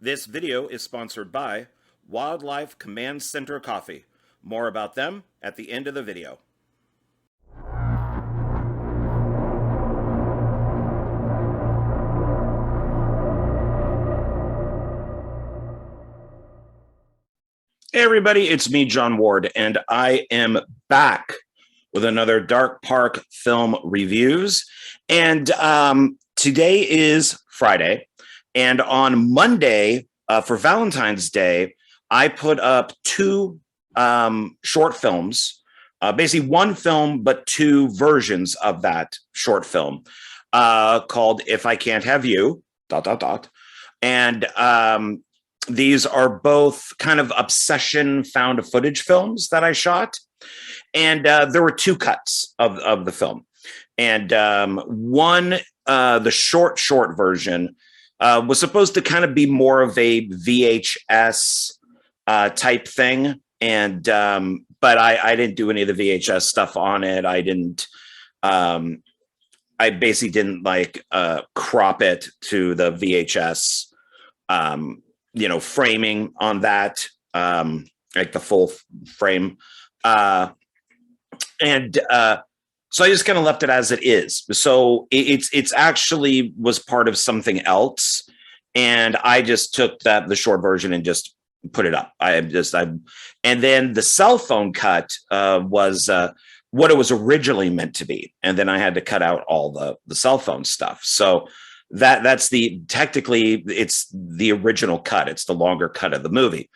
This video is sponsored by Wildlife Command Center Coffee. More about them at the end of the video. Hey everybody, it's me, John Ward, and I am back with another Dark Park Film Reviews. And today is Friday, and on Monday, for Valentine's Day, I put up two short films, basically one film, but two versions of that short film, called If I Can't Have You, ... And these are both kind of obsession found footage films that I shot. And there were two cuts of the film. And one, the short version, was supposed to kind of be more of a VHS type thing. And but I didn't do any of the VHS stuff on it. I basically didn't like crop it to the VHS framing on that, like the full frame. So I just kind of left it as it is. So it's actually was part of something else. And I just took the short version and just put it up. And then the cell phone cut was what it was originally meant to be. And then I had to cut out all the cell phone stuff. So that's technically it's the original cut. It's the longer cut of the movie.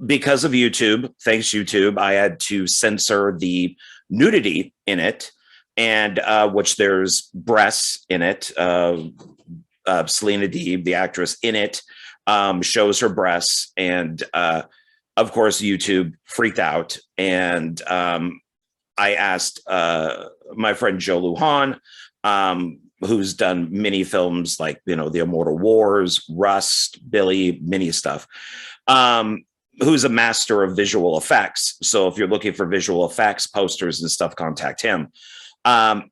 Because of YouTube, thanks YouTube, I had to censor the nudity in it, and which there's breasts in it. Selena Deeb, the actress in it, shows her breasts, and of course YouTube freaked out. And I asked my friend Joe Lujan, who's done mini films like, The Immortal Wars, Rust, Billy, mini stuff, who's a master of visual effects. So if you're looking for visual effects, posters and stuff, contact him.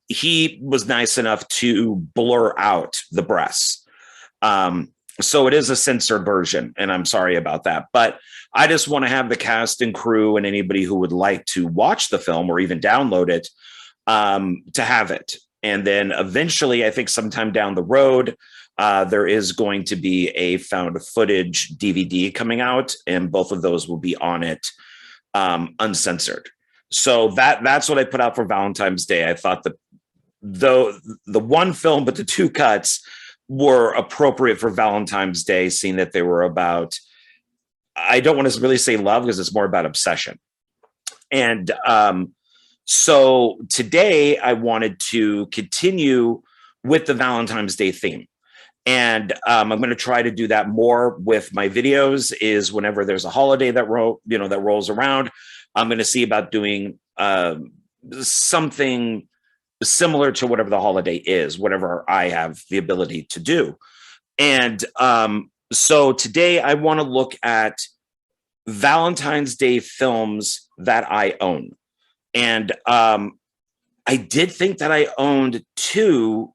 He was nice enough to blur out the breasts. So it is a censored version, and I'm sorry about that. But I just want to have the cast and crew and anybody who would like to watch the film or even download it, to have it. And then eventually, I think sometime down the road, there is going to be a found footage DVD coming out, and both of those will be on it, uncensored. So that's what I put out for Valentine's Day. I thought that though the one film, but the two cuts were appropriate for Valentine's Day, seeing that they were about, I don't want to really say love because it's more about obsession. And so today I wanted to continue with the Valentine's Day theme. And I'm going to try to do that more with my videos, is whenever there's a holiday that rolls around, I'm going to see about doing something similar to whatever the holiday is, whatever I have the ability to do. And so today I want to look at Valentine's Day films that I own. And I did think that I owned two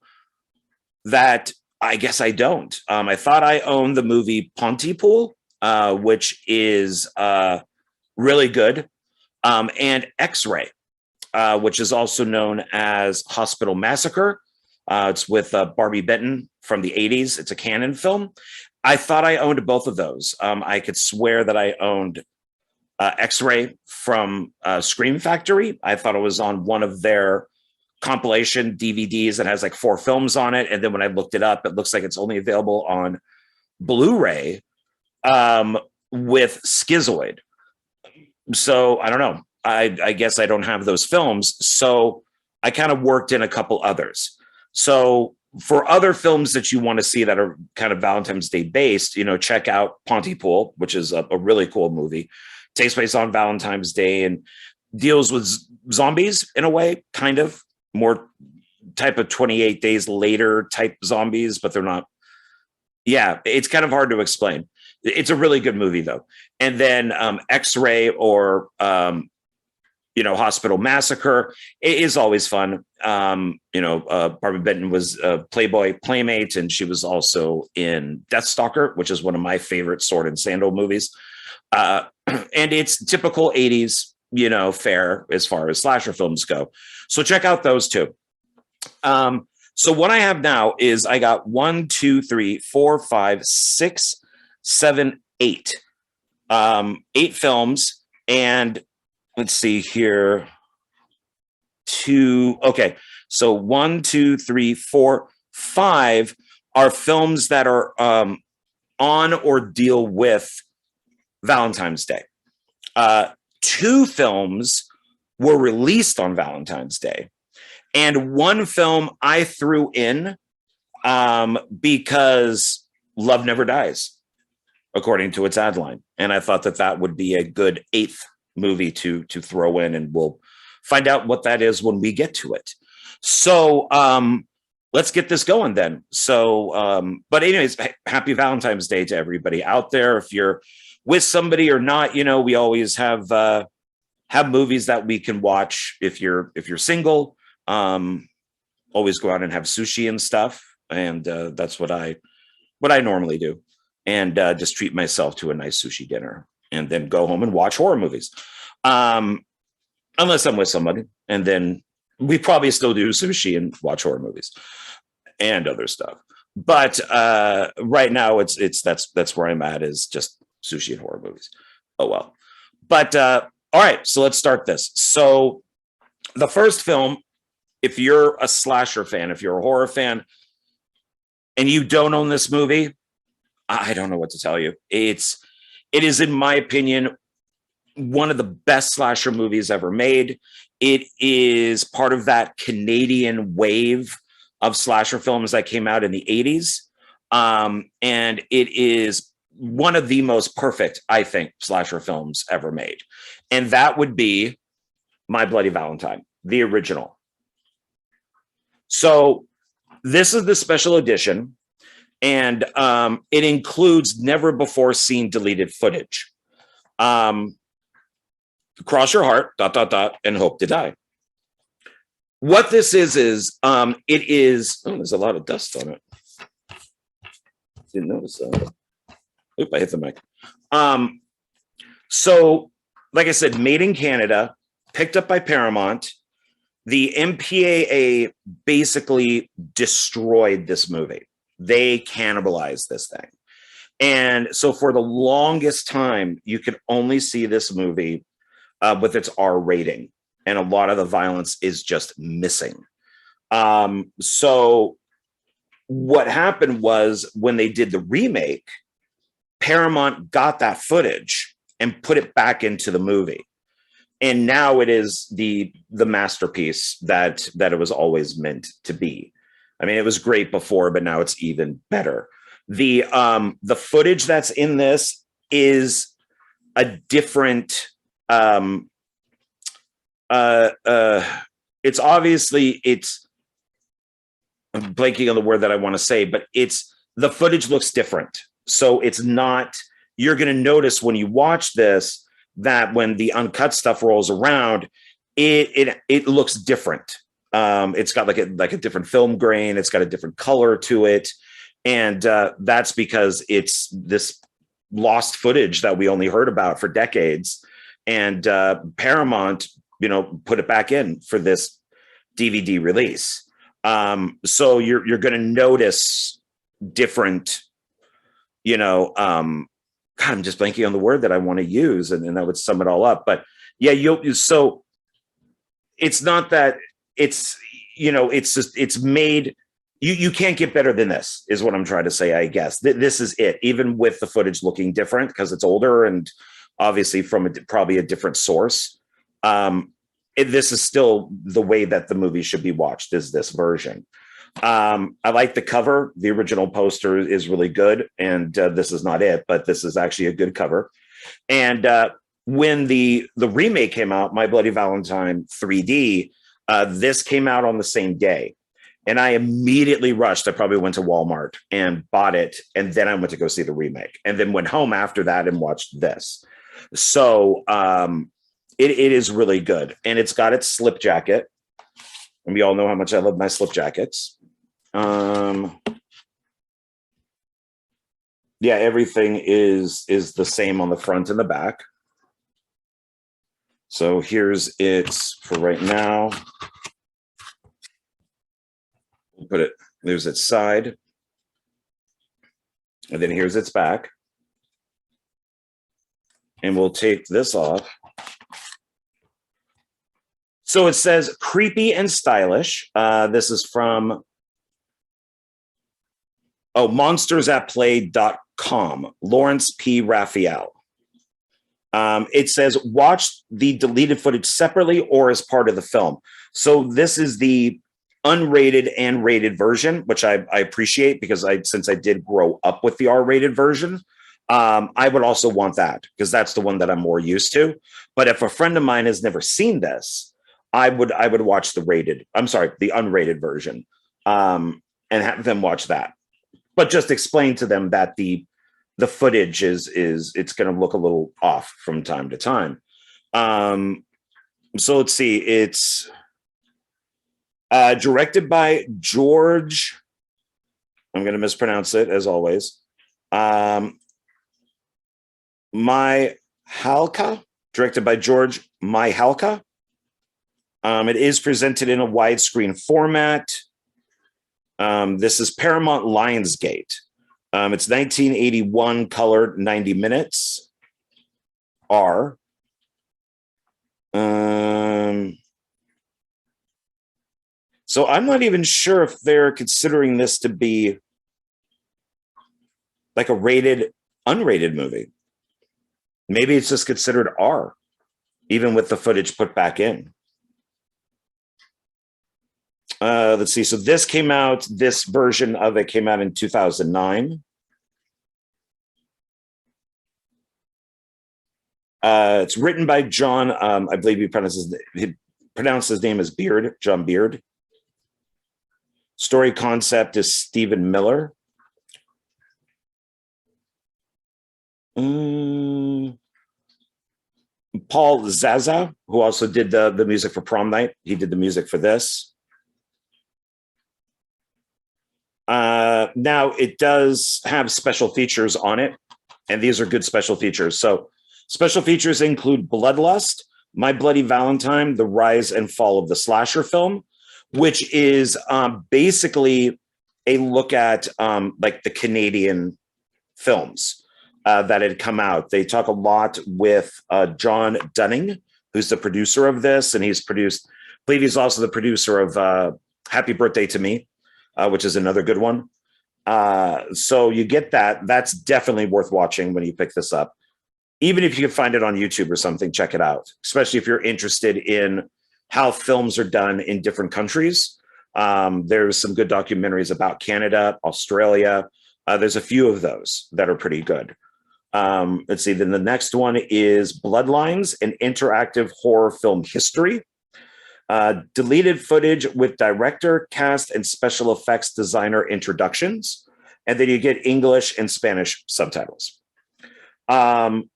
that I guess I don't. I thought I owned the movie Pontypool, which is really good, and X-Ray, which is also known as Hospital Massacre. It's with Barbie Benton from the 80s. It's a Canon film. I thought I owned both of those. I could swear that I owned X-Ray from Scream Factory. I thought it was on one of their compilation DVDs that has like 4 films on it. And then when I looked it up, it looks like it's only available on Blu-ray with Schizoid. So I don't know. I guess I don't have those films. So I kind of worked in a couple others. So for other films that you want to see that are kind of Valentine's Day based, check out Pontypool, which is a really cool movie. Takes place on Valentine's Day and deals with zombies in a way, kind of more type of 28 Days Later type zombies, but they're not. Yeah, it's kind of hard to explain. It's a really good movie though. And then X-Ray or Hospital Massacre is always fun. Barbara Benton was a Playboy Playmate, and she was also in Deathstalker, which is one of my favorite sword and sandal movies. And it's typical 80s, fare as far as slasher films go. So check out those two. So what I have now is I got 1, 2, 3, 4, 5, 6, 7, 8. 8 films, and let's see here. Okay. So 1, 2, 3, 4, 5 are films that are on or deal with Valentine's Day. 2 films were released on Valentine's Day. And 1 film I threw in because Love Never Dies, according to its ad line. And I thought that would be a good 8th movie to throw in, and we'll find out what that is when we get to it. So let's get this going then. So, but anyways, happy Valentine's Day to everybody out there. If you're with somebody or not, we always have movies that we can watch. If you're single, always go out and have sushi and stuff. And that's what I normally do. And just treat myself to a nice sushi dinner and then go home and watch horror movies. Unless I'm with somebody, and then we probably still do sushi and watch horror movies and other stuff. But right now that's where I'm at, is just sushi and horror movies. Oh, well. But all right, so let's start this. So the first film, if you're a slasher fan, if you're a horror fan, and you don't own this movie, I don't know what to tell you. It is, in my opinion, one of the best slasher movies ever made. It is part of that Canadian wave of slasher films that came out in the 80s. And it is one of the most perfect, I think, slasher films ever made. And that would be My Bloody Valentine, the original. So this is the special edition. And it includes never before seen deleted footage. Cross your heart, ... and hope to die. What this is it is, there's a lot of dust on it. Didn't notice that. Oop, I hit the mic. So, like I said, made in Canada, picked up by Paramount. The MPAA basically destroyed this movie. They cannibalized this thing. And so for the longest time, you could only see this movie with its R rating. And a lot of the violence is just missing. So what happened was, when they did the remake, Paramount got that footage and put it back into the movie. And now it is the masterpiece that it was always meant to be. I mean, it was great before, but now it's even better. The footage that's in this is a different. It's obviously I'm blanking on the word that I want to say, but the footage looks different. So it's not. You're going to notice when you watch this that when the uncut stuff rolls around, it looks different. It's got like a different film grain. It's got a different color to it. And that's because it's this lost footage that we only heard about for decades. And Paramount, put it back in for this DVD release. So you're going to notice different, God, I'm just blanking on the word that I want to use, and that would sum it all up. But yeah, so it's not that it's just, it's made, you can't get better than this, is what I'm trying to say, I guess. This is it, even with the footage looking different because it's older and obviously from probably a different source. This is still the way that the movie should be watched, is this version. I like the cover. The original poster is really good, and this is not it, but this is actually a good cover. And when the remake came out, My Bloody Valentine 3D, this came out on the same day, and I immediately rushed. I probably went to Walmart and bought it, and then I went to go see the remake, and then went home after that and watched this. So it is really good. And it's got its slip jacket. And we all know how much I love my slip jackets. Yeah, everything is the same on the front and the back. So here's it for right now. We'll put it, there's its side. And then here's its back. And we'll take this off. So it says creepy and stylish. This is from monstersatplay.com, Lawrence P. Raphael. It says, watch the deleted footage separately or as part of the film. So this is the unrated and rated version, which I appreciate because since I did grow up with the R-rated version, I would also want that because that's the one that I'm more used to. But if a friend of mine has never seen this, I would watch the unrated version, and have them watch that. But just explain to them that the footage is it's going to look a little off from time to time. So let's see. It's directed by George. I'm going to mispronounce it as always. Mihalka, directed by George Mihalka. It is presented in a widescreen format. This is Paramount Lionsgate. It's 1981, colored, 90 minutes. R. So I'm not even sure if they're considering this to be like a rated, unrated movie. Maybe it's just considered R, even with the footage put back in. Let's see. So this version of it came out in 2009. It's written by John, I believe he pronounced his name as Beard, John Beard. Story concept is Stephen Miller. Paul Zaza, who also did the music for Prom Night. He did the music for this. Now it does have special features on it, and these are good special features. So special features include Bloodlust, My Bloody Valentine, The Rise and Fall of the Slasher Film, which is basically a look at like the Canadian films that had come out. They talk a lot with John Dunning, who's the producer of this, and I believe he's also the producer of Happy Birthday to Me, which is another good one. So you get that. That's definitely worth watching when you pick this up. Even if you can find it on YouTube or something, check it out, especially if you're interested in how films are done in different countries. There's some good documentaries about Canada, Australia. There's a few of those that are pretty good. Let's see. Then the next one is Bloodlines, an interactive horror film history. Deleted footage with director, cast, and special effects designer introductions. And then you get English and Spanish subtitles. And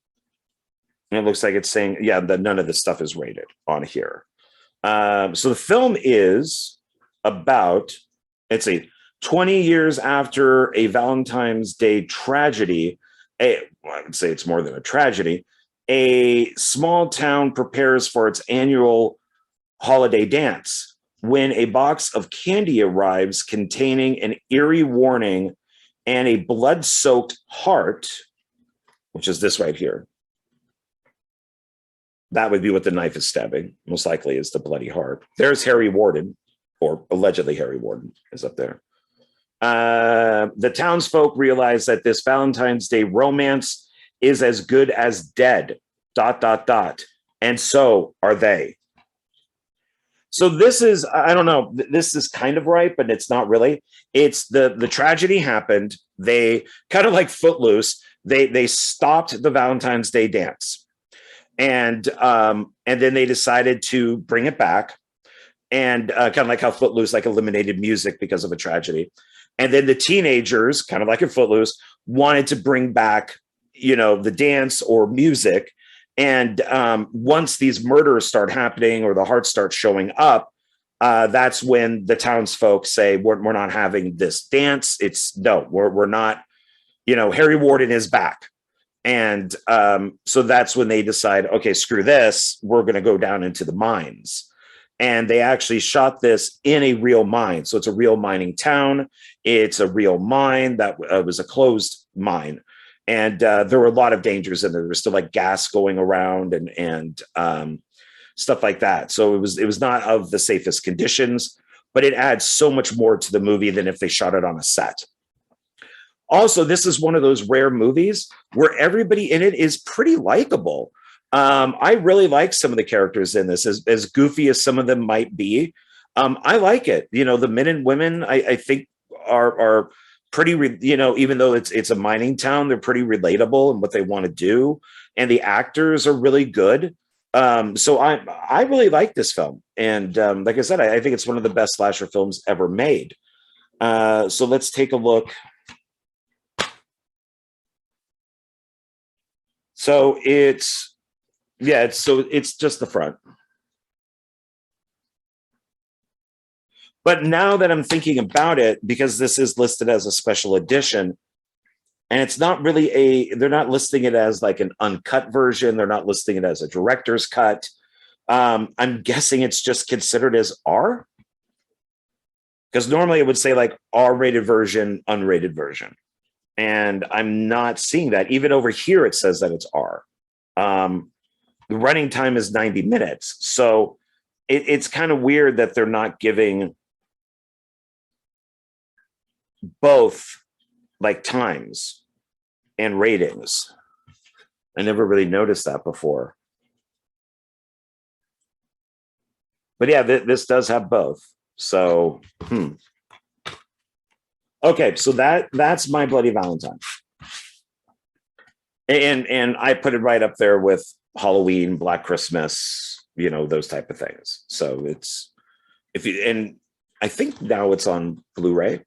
it looks like it's saying, yeah, that none of this stuff is rated on here. So the film is about, let's see, 20 years after a Valentine's Day tragedy, I would say it's more than a tragedy, a small town prepares for its annual holiday dance when a box of candy arrives containing an eerie warning and a blood-soaked heart, which is this right here. That would be what the knife is stabbing. Most likely is the bloody heart. There's Harry Warden, or allegedly Harry Warden is up there. The townsfolk realize that this Valentine's Day romance is as good as dead, ... And so are they. So this is, I don't know, this is kind of right, but it's not really. It's the tragedy happened. They kind of like Footloose. They stopped the Valentine's Day dance. And then they decided to bring it back, and kind of like how Footloose like eliminated music because of a tragedy. And then the teenagers, kind of like in Footloose, wanted to bring back, the dance or music. And once these murders start happening or the hearts start showing up, that's when the townsfolk say, we're not having this dance. We're not, Harry Warden is back. And so that's when they decide, okay, screw this. We're going to go down into the mines. And they actually shot this in a real mine. So it's a real mining town. It's a real mine that was a closed mine. And there were a lot of dangers in there. There was still like gas going around and stuff like that. So it was not of the safest conditions, but it adds so much more to the movie than if they shot it on a set. Also, this is one of those rare movies where everybody in it is pretty likable. I really like some of the characters in this, as goofy as some of them might be. I like it. The men and women, I think, are pretty, even though it's a mining town, they're pretty relatable in what they want to do. And the actors are really good. So I really like this film. And like I said, I think it's one of the best slasher films ever made. So let's take a look. So it's just the front. But now that I'm thinking about it, because this is listed as a special edition, and it's not really they're not listing it as like an uncut version. They're not listing it as a director's cut. I'm guessing it's just considered as R. Because normally it would say like R-rated version, unrated version. And I'm not seeing that. Even over here, it says that it's R. The running time is 90 minutes. So it's kind of weird that they're not giving both like times and ratings. I never really noticed that before. But yeah, this does have both. So, Okay, so that's My Bloody Valentine. And I put it right up there with Halloween, Black Christmas, those type of things. So and I think now it's on Blu-ray,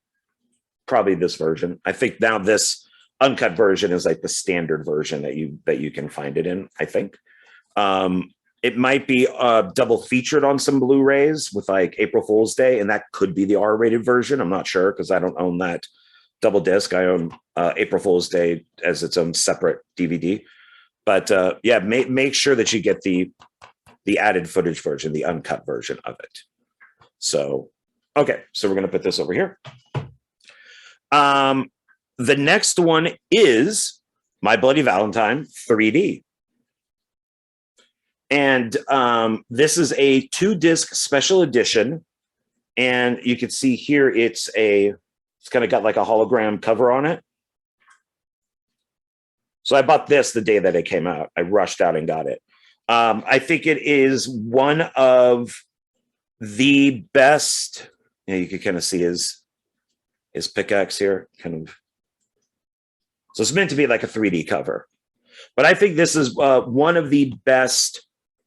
probably this version. I think now this uncut version is like the standard version that you can find it in, I think. It might be double featured on some Blu-rays with like April Fool's Day, and that could be the R-rated version. I'm not sure because I don't own that double disc. I own April Fool's Day as its own separate DVD. But yeah, make sure that you get the added footage version, the uncut version of it. So, okay, so we're going to put this over here. The next one is My Bloody Valentine 3D. And this is a 2-disc special edition. And you can see here, it's kind of got like a hologram cover on it. So I bought this the day that it came out. I rushed out and got it. I think it is one of the best. You can kind of see his pickaxe here, kind of. So it's meant to be like a 3D cover. But I think this is one of the best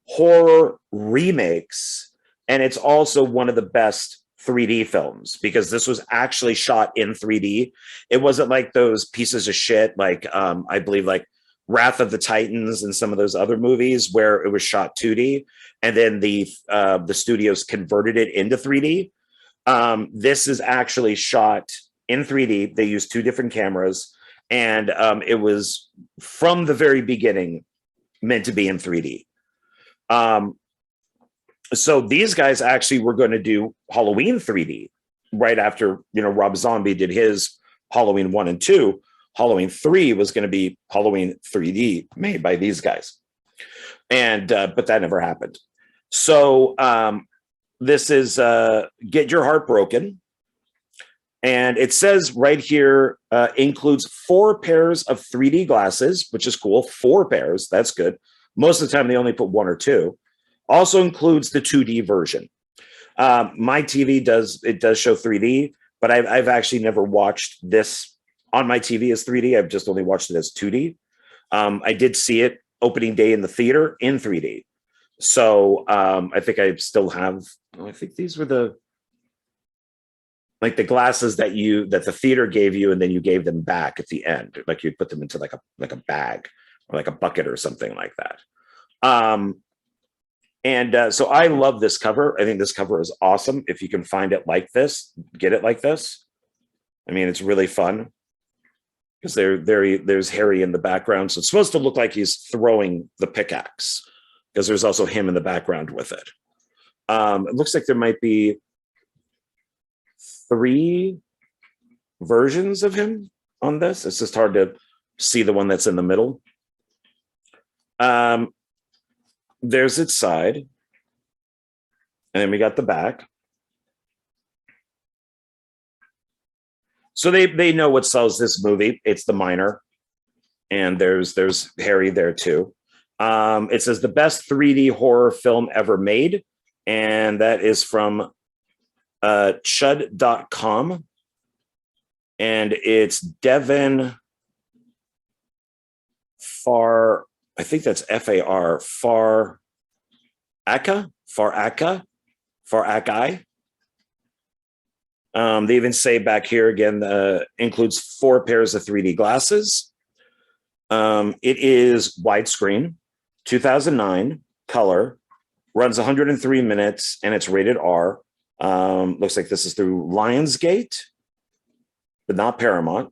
horror remakes, and it's also one of the best 3D films because this was actually shot in 3D. It wasn't like those pieces of shit like I believe like Wrath of the Titans and some of those other movies where it was shot 2D and then the studios converted it into 3D. This is actually shot in 3D. They used 2 different cameras, and it was from the very beginning meant to be in 3D. So these guys actually were going to do Halloween 3D right after, Rob Zombie did his Halloween 1 and 2. Halloween 3 was going to be Halloween 3D made by these guys. And, but that never happened. So, this is, Get Your Heart Broken. And it says right here, includes 4 pairs of 3D glasses, which is cool. 4 pairs. That's good. Most of the time they only put 1 or 2. Also includes the 2D version. My TV does show 3D, but I've actually never watched this on my TV as 3D. I've just only watched it as 2D. I did see it opening day in the theater in 3D. So I think I still have, I think these were the glasses that the theater gave you, and then you gave them back at the end. Like you put them into like a bag or like a bucket or something like that. So I love this cover. I think this cover is awesome. If you can find it like this, get it like this. I mean, it's really fun because there's Harry in the background. So it's supposed to look like he's throwing the pickaxe because there's also him in the background with it. It looks like there might be 3 versions of him on this. It's just hard to see the one that's in the middle. There's its side. And then we got the back. So they know what sells this movie. It's the miner. And there's Harry there too. It says the best 3D horror film ever made. And that is from chud.com. And it's Devin Far, I think that's F-A-R, Far-Aka. They even say back here again, includes 4 pairs of 3D glasses. It is widescreen, 2009, color, runs 103 minutes, and it's rated R. Looks like this is through Lionsgate, but not Paramount.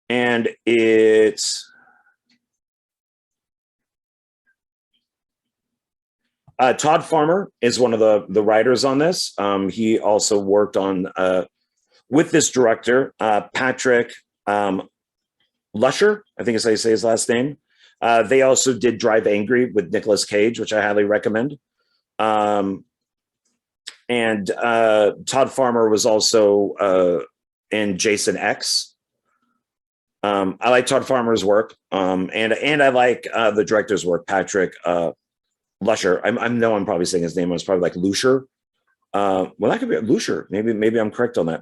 And it's Todd Farmer is one of the writers on this. He also worked on with this director, Patrick Lusher, I think is how you say his last name. They also did Drive Angry with Nicolas Cage, which I highly recommend. And Todd Farmer was also in Jason X. I like Todd Farmer's work, and I like the director's work, Patrick Lusher. I know I'm probably saying his name. It's probably like Lusher. Well, that could be Lusher. Maybe I'm correct on that.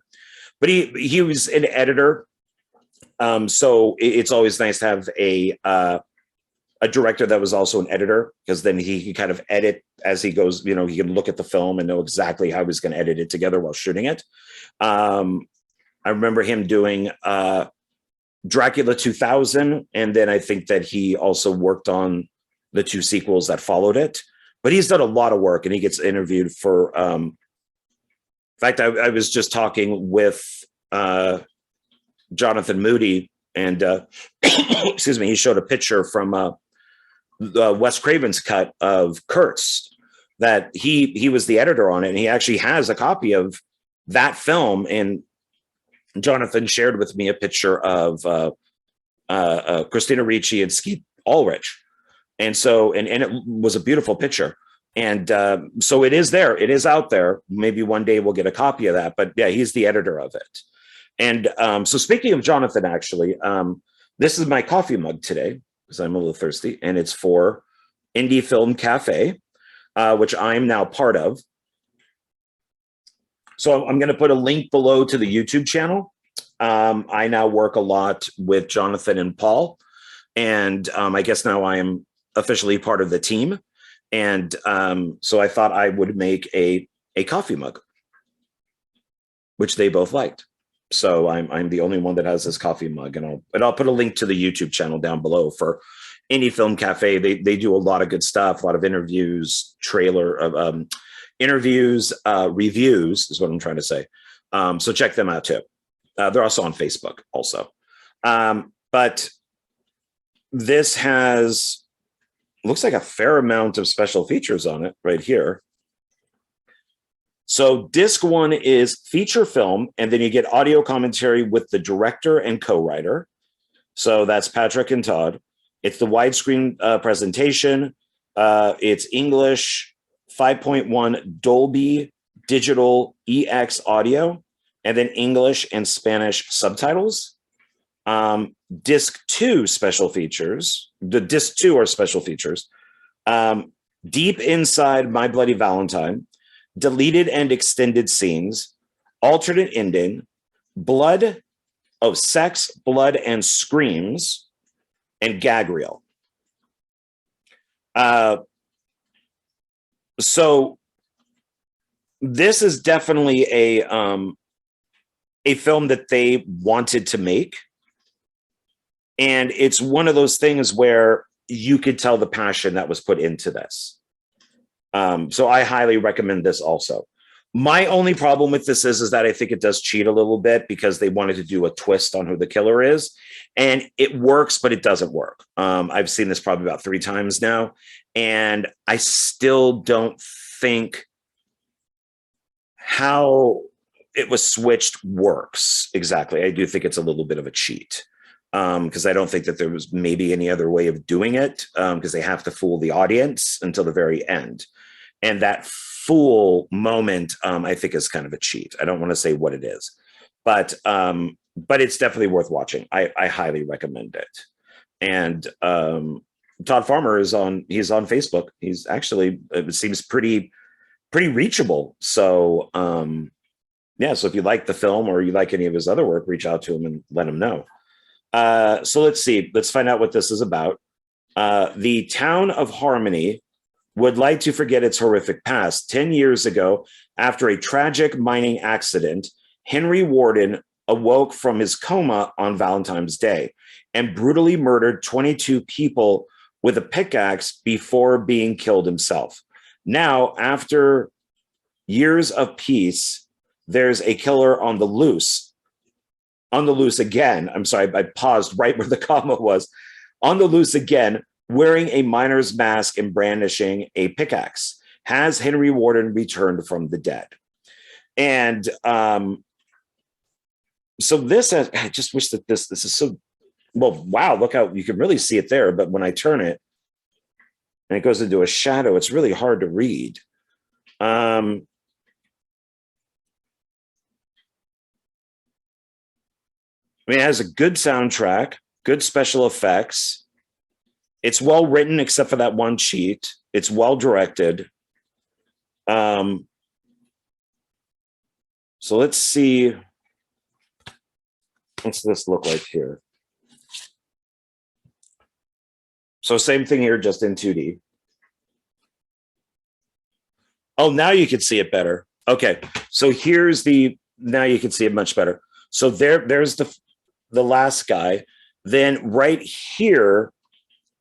But he was an editor, so it's always nice to have a director that was also an editor, because then he can kind of edit as he goes. You know, he can look at the film and know exactly how he's going to edit it together while shooting it. I remember him doing Dracula 2000, and then I think that he also worked on the 2 sequels that followed it. But he's done a lot of work, and he gets interviewed for. In fact, I was just talking with Jonathan Moody, and excuse me, he showed a picture from Wes Craven's cut of Kurtz that he was the editor on it, and he actually has a copy of that film. And Jonathan shared with me a picture of Christina Ricci and Skeet Ulrich. And so, and it was a beautiful picture. And so it is there. It is out there. Maybe one day we'll get a copy of that. But yeah, he's the editor of it. And so speaking of Jonathan, actually, this is my coffee mug today because I'm a little thirsty. And it's for Indie Film Cafe, which I'm now part of. So I'm going to put a link below to the YouTube channel. I now work a lot with Jonathan and Paul. And I guess now I am officially part of the team. And so I thought I would make a coffee mug, which they both liked. So I'm the only one that has this coffee mug, and I'll put a link to the YouTube channel down below for Indie Film Cafe. They do a lot of good stuff, a lot of interviews, interviews, reviews is what I'm trying to say. So check them out too. They're also on Facebook also. But this looks like a fair amount of special features on it right here. So disc 1 is feature film, and then you get audio commentary with the director and co-writer. So that's Patrick and Todd. It's the widescreen presentation. It's English 5.1 Dolby Digital EX audio, and then English and Spanish subtitles. Disc 2 special features. The disc 2 are special features. Deep Inside My Bloody Valentine, deleted and extended scenes, alternate ending, blood of sex, blood, and screams, and gag reel. So this is definitely a film that they wanted to make. And it's one of those things where you could tell the passion that was put into this. So I highly recommend this also. My only problem with this is that I think it does cheat a little bit because they wanted to do a twist on who the killer is. And it works, but it doesn't work. I've seen this probably about 3 times now. And I still don't think how it was switched works exactly. I do think it's a little bit of a cheat. Because I don't think that there was maybe any other way of doing it, because they have to fool the audience until the very end. And that fool moment, I think, is kind of a cheat. I don't want to say what it is, but it's definitely worth watching. I highly recommend it. And Todd Farmer he's on Facebook. He's actually, it seems pretty reachable. So yeah, so if you like the film or you like any of his other work, reach out to him and let him know. So let's see. Let's find out what this is about. The town of Harmony would like to forget its horrific past. 10 years ago, after a tragic mining accident, Henry Warden awoke from his coma on Valentine's Day and brutally murdered 22 people with a pickaxe before being killed himself. Now, after years of peace, there's a killer on the loose. On the loose again. I'm sorry, I paused right where the comma was. On the loose again, wearing a miner's mask and brandishing a pickaxe. Has Henry Warden returned from the dead? And so this, I just wish that this is so, well, wow, look how you can really see it there. But when I turn it and it goes into a shadow, it's really hard to read. I mean, it has a good soundtrack, good special effects. It's well written, except for that one cheat. It's well directed. So let's see. What's this look like here? So same thing here, just in 2D. Oh, now you can see it better. Okay, so here's now you can see it much better. So there's the last guy. Then right here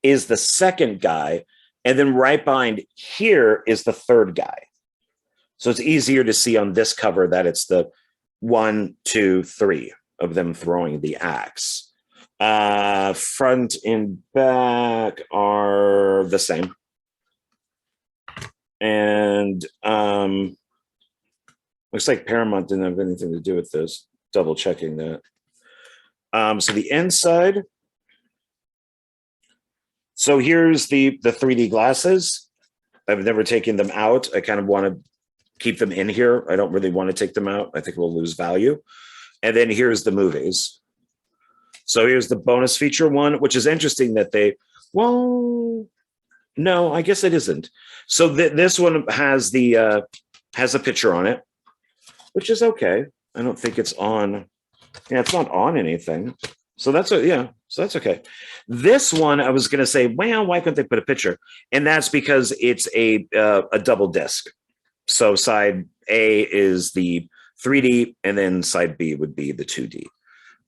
is the second guy. And then right behind here is the third guy. So it's easier to see on this cover that it's the 1, 2, 3 of them throwing the axe. Front and back are the same. And looks like Paramount didn't have anything to do with this. Double checking that. So the inside. So here's the 3D glasses. I've never taken them out. I kind of want to keep them in here. I don't really want to take them out. I think we'll lose value. And then here's the movies. So here's the bonus feature one, which is interesting that well, no, I guess it isn't. So this one has has a picture on it, which is okay. I don't think it's on. Yeah, it's not on anything. So that's so that's okay. This one, I was going to say, well, why couldn't they put a picture? And that's because it's a double disc. So side A is the 3D, and then side B would be the 2D.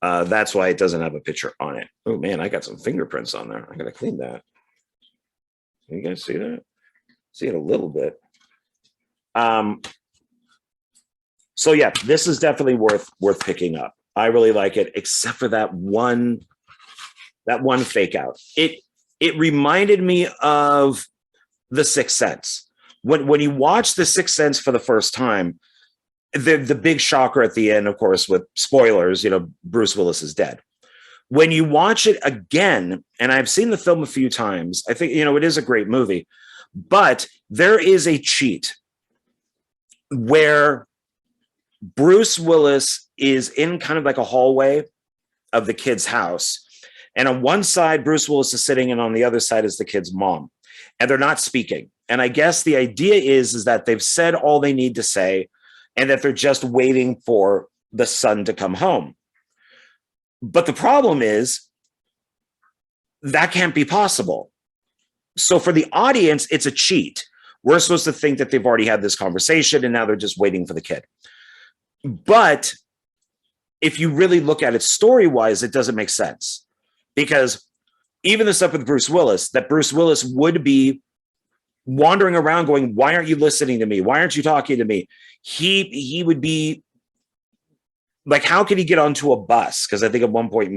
That's why it doesn't have a picture on it. Oh man, I got some fingerprints on there. I got to clean that. Can you guys see that? See it a little bit. So yeah, this is definitely worth picking up. I really like it, except for that one fake out. It reminded me of The Sixth Sense. When you watch The Sixth Sense for the first time, the big shocker at the end, of course, with spoilers, Bruce Willis is dead. When you watch it again, and I've seen the film a few times, I think, it is a great movie, but there is a cheat where Bruce Willis is in kind of like a hallway of the kid's house. And on one side, Bruce Willis is sitting, and on the other side is the kid's mom. And they're not speaking. And I guess the idea is that they've said all they need to say, and that they're just waiting for the son to come home. But the problem is that can't be possible. So for the audience, it's a cheat. We're supposed to think that they've already had this conversation, and now they're just waiting for the kid. But if you really look at it story-wise, it doesn't make sense. because even the stuff with Bruce Willis, that Bruce Willis would be wandering around going, why aren't you listening to me? Why aren't you talking to me? He would be like, how could he get onto a bus? Because I think at one point,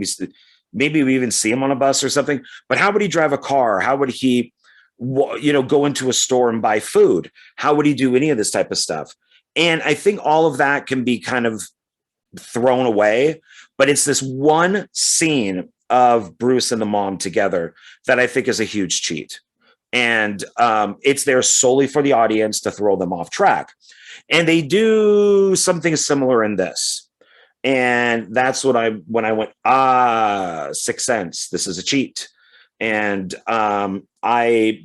maybe we even see him on a bus or something, but how would he drive a car? How would he, go into a store and buy food? How would he do any of this type of stuff? And I think all of that can be kind of thrown away, but it's this one scene of Bruce and the mom together that I think is a huge cheat. And it's there solely for the audience to throw them off track. And they do something similar in this. And that's when I went, Sixth Sense, this is a cheat. And I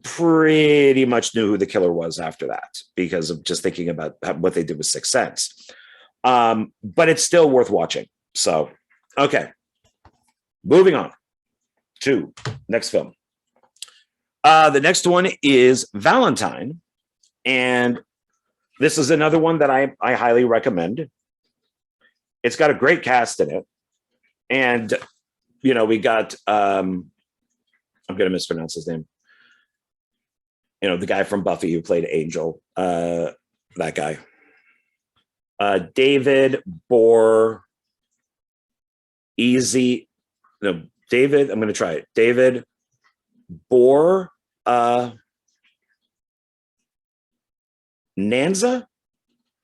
pretty much knew who the killer was after that because of just thinking about what they did with Sixth Sense. But it's still worth watching. So, okay. Moving on to next film. The next one is Valentine. And this is another one that I highly recommend. It's got a great cast in it. And, we got, I'm going to mispronounce his name. The guy from Buffy who played Angel, that guy. David Bor Easy. No, David, I'm going to try it. David Bor Nanza?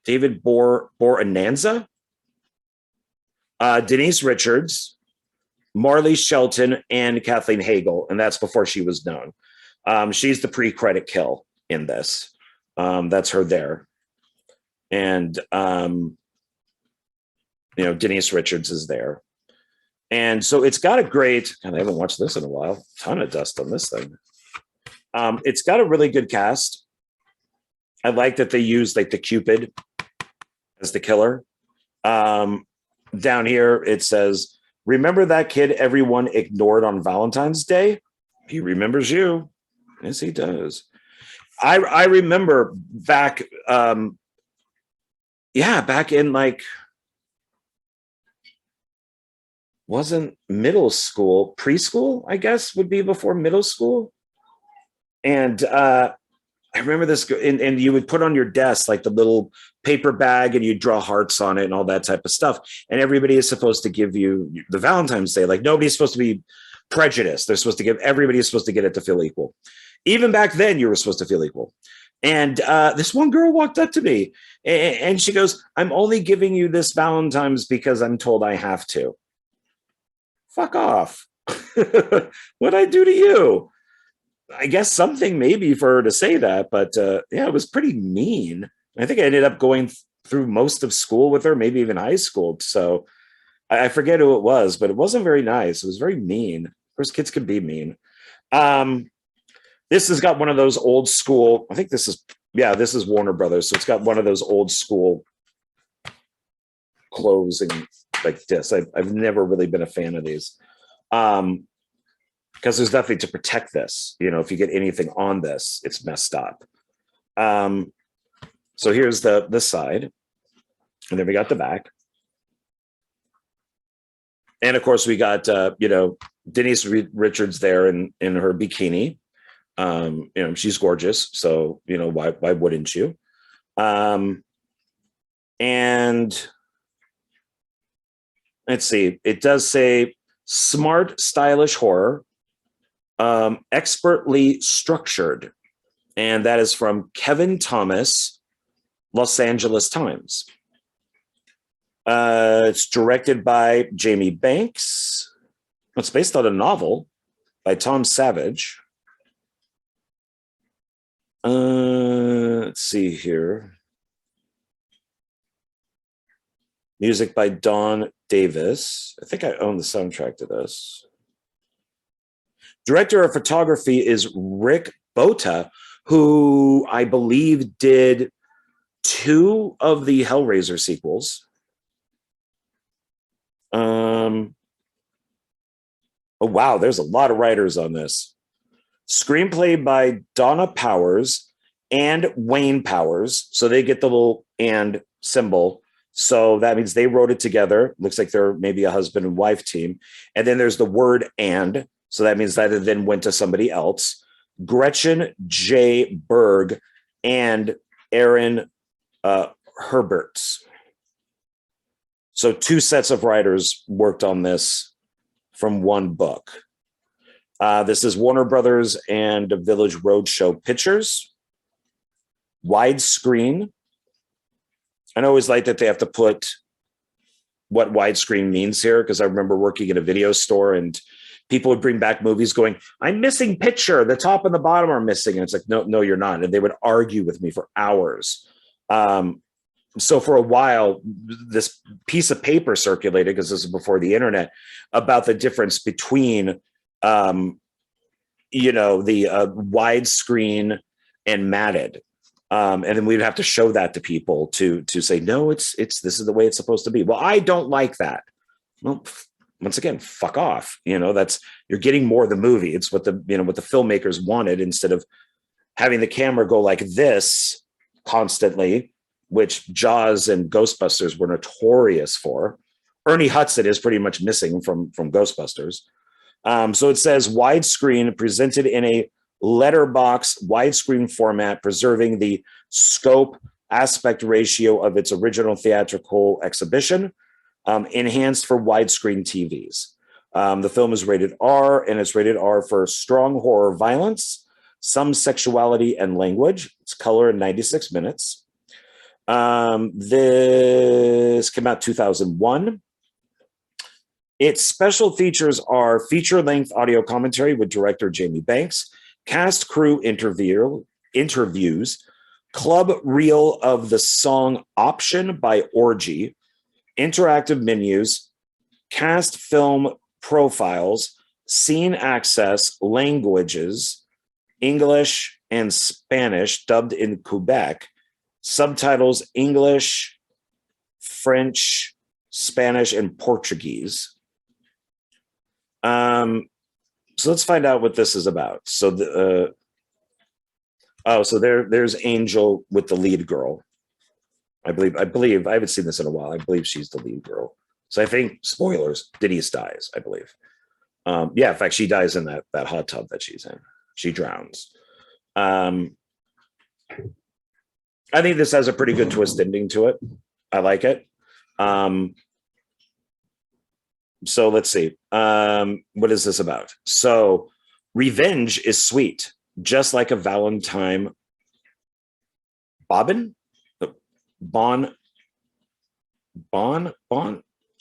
David Bor Ananza? Denise Richards, Marley Shelton, and Kathleen Hagel, and that's before she was known. She's the pre-credit kill in this. That's her there. And, Denise Richards is there. And so it's got a great, and I haven't watched this in a while, ton of dust on this thing. It's got a really good cast. I like that they use like the Cupid as the killer. Down here, it says, remember that kid everyone ignored on Valentine's Day? He remembers you. Yes, he does. I remember back, back in like, wasn't middle school, preschool, I guess would be before middle school. And I remember this, and you would put on your desk like the little paper bag and you'd draw hearts on it and all that type of stuff. And everybody is supposed to give you the Valentine's Day. Like nobody's supposed to be prejudiced. They're supposed to give, everybody is supposed to get it to feel equal. Even back then you were supposed to feel equal. And this one girl walked up to me and she goes, I'm only giving you this Valentine's because I'm told I have to. Fuck off. What'd I do to you? I guess something maybe for her to say that, but it was pretty mean. I think I ended up going through most of school with her, maybe even high school. So I forget who it was, but it wasn't very nice. It was very mean. Of course, kids can be mean. This has got one of those old school, I think this is Warner Brothers. So it's got one of those old school clothes and like this. I've never really been a fan of these. Because there's nothing to protect this. If you get anything on this, it's messed up. So here's this side. And then we got the back. And of course, we got, Denise Richards there in her bikini. She's gorgeous. So, why wouldn't you? And let's see, it does say smart, stylish horror. Expertly structured, and that is from Kevin Thomas, Los Angeles Times. It's directed by Jamie Banks. It's based on a novel by Tom Savage. Let's see here. Music by Don Davis. I think I own the soundtrack to this. Director of photography is Rick Bota, who I believe did 2 of the Hellraiser sequels. Oh, wow, there's a lot of writers on this. Screenplay by Donna Powers and Wayne Powers. So they get the little and symbol. So that means they wrote it together. Looks like they're maybe a husband and wife team. And then there's the word and. So that means that it then went to somebody else. Gretchen J. Berg and Aaron Herberts. So two sets of writers worked on this from one book. This is Warner Brothers and Village Roadshow Pictures. Widescreen. I always like that they have to put what widescreen means here, because I remember working at a video store and people would bring back movies going, I'm missing picture. The top and the bottom are missing. And it's like, no, you're not. And they would argue with me for hours. So for a while, this piece of paper circulated, because this is before the internet, about the difference between, the widescreen and matted. And then we'd have to show that to people to say, no, it's this is the way it's supposed to be. Well, I don't like that. Well, once again, fuck off. That's, you're getting more of the movie. It's what the filmmakers wanted, instead of having the camera go like this constantly, which Jaws and Ghostbusters were notorious for. Ernie Hudson is pretty much missing from Ghostbusters. So it says widescreen presented in a letterbox widescreen format, preserving the scope aspect ratio of its original theatrical exhibition, enhanced for widescreen TVs. The film is rated R, and it's rated R for strong horror violence, some sexuality and language. It's color in 96 minutes. This came out 2001. Its special features are feature-length audio commentary with director Jamie Banks, cast crew interviews, club reel of the song Option by Orgy, interactive menus, cast film profiles, scene access, languages, English and Spanish dubbed in Quebec, subtitles English, French, Spanish, and Portuguese. So let's find out what this is about. So there's Angel with the lead girl. I believe I haven't seen this in a while. I believe she's the lead girl. So I think, spoilers, Denise dies, I believe. In fact, she dies in that hot tub that she's in. She drowns. I think this has a pretty good twist ending to it. I like it. So let's see. What is this about? So revenge is sweet, just like a Valentine bobbin? Bon.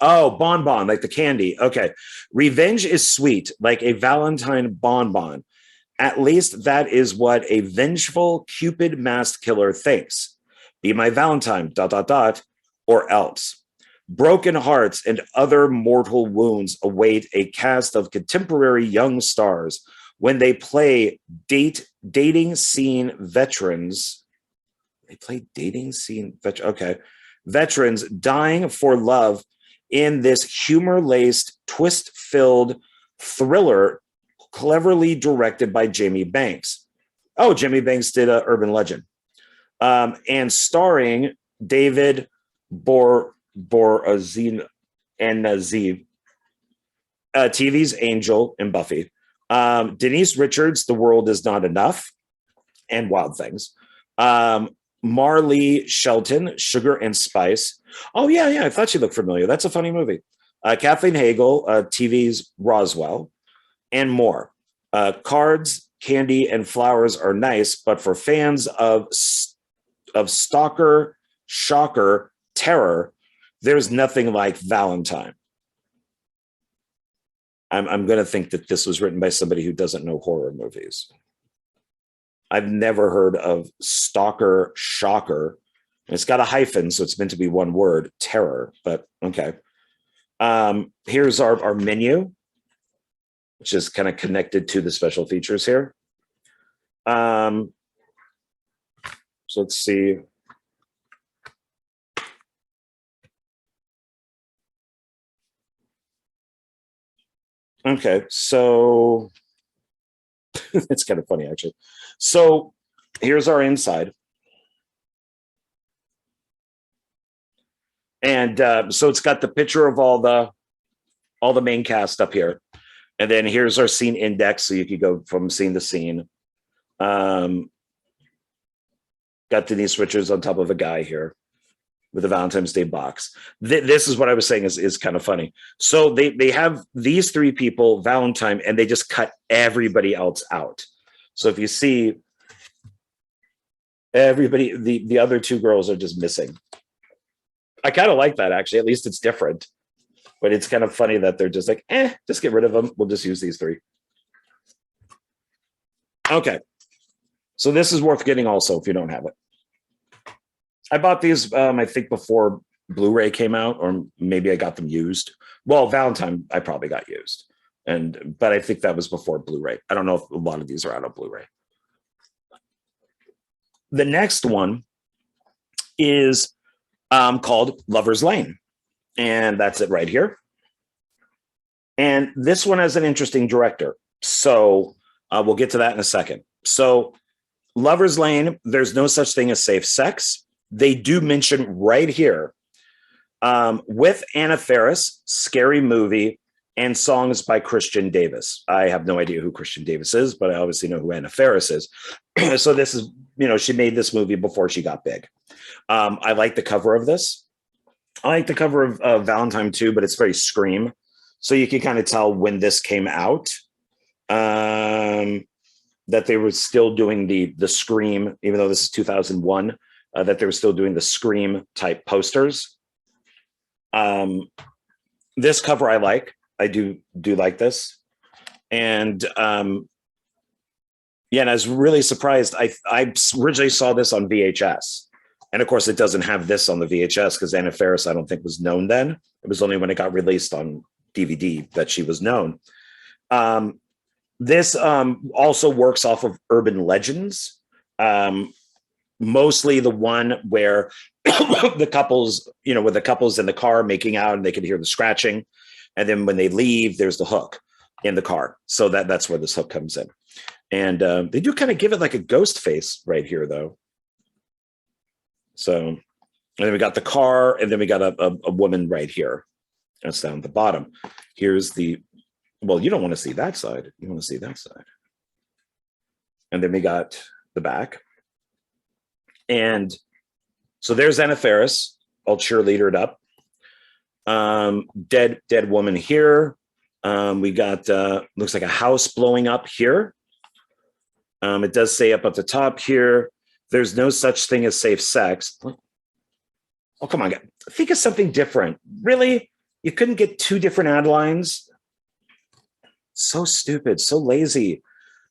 Oh, bonbon, like the candy. Okay. Revenge is sweet, like a Valentine bonbon. At least that is what a vengeful Cupid masked killer thinks. Be my Valentine, ... or else. Broken hearts and other mortal wounds await a cast of contemporary young stars when they play dating scene veterans. They play dating scene veterans dying for love in this humor-laced, twist-filled thriller cleverly directed by Jamie Banks. Oh, Jamie Banks did Urban Legend. And starring David Borazin and Nazeeb, TV's Angel and Buffy. Denise Richards, The World Is Not Enough, and Wild Things. Marlee Shelton, Sugar and Spice. Oh, yeah, I thought she looked familiar. That's a funny movie. Kathleen Hagel, TV's Roswell, and more. Cards, candy, and flowers are nice, but for fans of Stoker, shocker, terror, there's nothing like Valentine. I'm going to think that this was written by somebody who doesn't know horror movies. I've never heard of Stalker, shocker. It's got a hyphen, so it's meant to be one word, terror, but okay. Here's our menu, which is kind of connected to the special features here. So let's see. Okay, so it's kind of funny, actually. So here's our inside. And so it's got the picture of all the main cast up here. And then here's our scene index. So you could go from scene to scene. Got Denise Richards on top of a guy here with a Valentine's Day box. This is what I was saying is kind of funny. So they have these three people, Valentine, and they just cut everybody else out. So if you see everybody, the other two girls are just missing. I kind of like that, actually. At least it's different. But it's kind of funny that they're just like, just get rid of them. We'll just use these three. Okay. So this is worth getting also if you don't have it. I bought these, I think, before Blu-ray came out, or maybe I got them used. Well, Valentine, I probably got used. But I think that was before Blu-ray. I don't know if a lot of these are out on Blu-ray. The next one is called Lover's Lane. And that's it right here. And this one has an interesting director. So we'll get to that in a second. So Lover's Lane, there's no such thing as safe sex. They do mention right here with Anna Ferris, Scary Movie, and songs by Christian Davis. I have no idea who Christian Davis is, but I obviously know who Anna Ferris is. So this is, she made this movie before she got big. I like the cover of this. I like the cover of Valentine too, but it's very Scream. So you can kind of tell when this came out that they were still doing the Scream, even though this is 2001, that they were still doing the Scream type posters. This cover I like. I do like this. And and I was really surprised. I originally saw this on VHS. And of course, it doesn't have this on the VHS because Anna Ferris, I don't think, was known then. It was only when it got released on DVD that she was known. This also works off of urban legends, mostly the one where the couples, with the couples in the car making out and they can hear the scratching. And then when they leave, there's the hook in the car. So that's where this hook comes in. And they do kind of give it like a ghost face right here, though. So, and then we got the car, and then we got a woman right here. That's down at the bottom. Here's well, you don't want to see that side. You want to see that side. And then we got the back. And so there's Anna Ferris, all cheerleadered up. Dead woman here. We got, looks like a house blowing up here. It does say up at the top here, there's no such thing as safe sex. Oh, come on. Think of something different. Really? You couldn't get two different ad lines? So stupid, so lazy.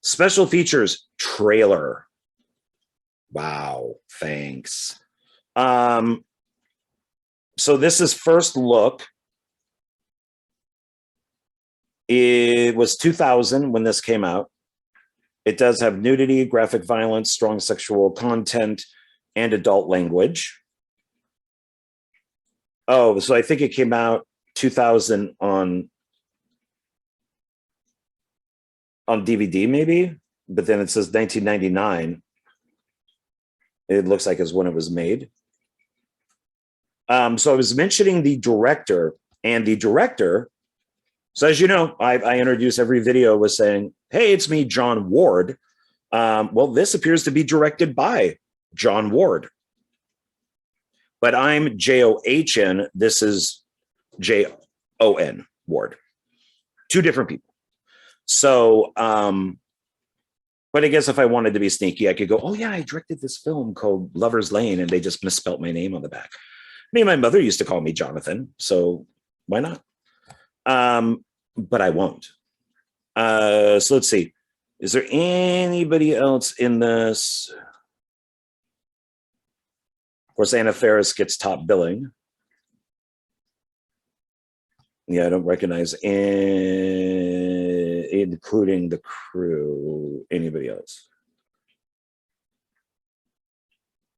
Special features, trailer. Wow, thanks. So this is first look. It was 2000 when this came out. It does have nudity, graphic violence, strong sexual content, and adult language. Oh, so I think it came out 2000 on DVD maybe, but then it says 1999. It looks like is when it was made. So I was mentioning the director, and the director, so as you know, I introduce every video with saying, hey, it's me, John Ward. Well, this appears to be directed by John Ward. But I'm J-O-H-N. This is J-O-N, Ward. Two different people. So, but I guess if I wanted to be sneaky, I could go, oh, yeah, I directed this film called Lover's Lane, and they just misspelt my name on the back. I mean, my mother used to call me Jonathan, so why not? But I won't. So let's see. Is there anybody else in this? Of course, Anna Ferris gets top billing. Yeah, I don't recognize including the crew. Anybody else?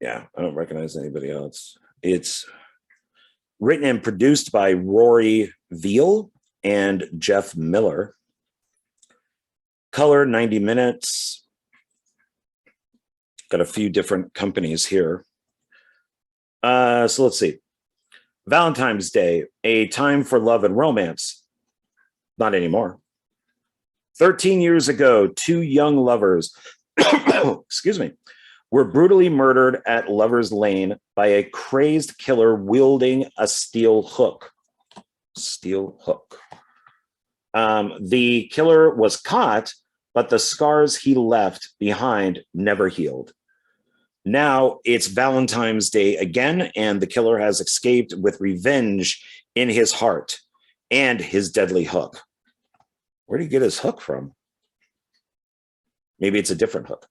Yeah, I don't recognize anybody else. It's written and produced by Rory Veal and Jeff Miller. Color 90 minutes. Got a few different companies here. So let's see. Valentine's Day, a time for love and romance. Not anymore. 13 years ago, two young lovers, excuse me, were brutally murdered at Lover's Lane by a crazed killer wielding a steel hook. Steel hook. The killer was caught, but the scars he left behind never healed. Now it's Valentine's Day again, and the killer has escaped with revenge in his heart and his deadly hook. Where did he get his hook from? Maybe it's a different hook.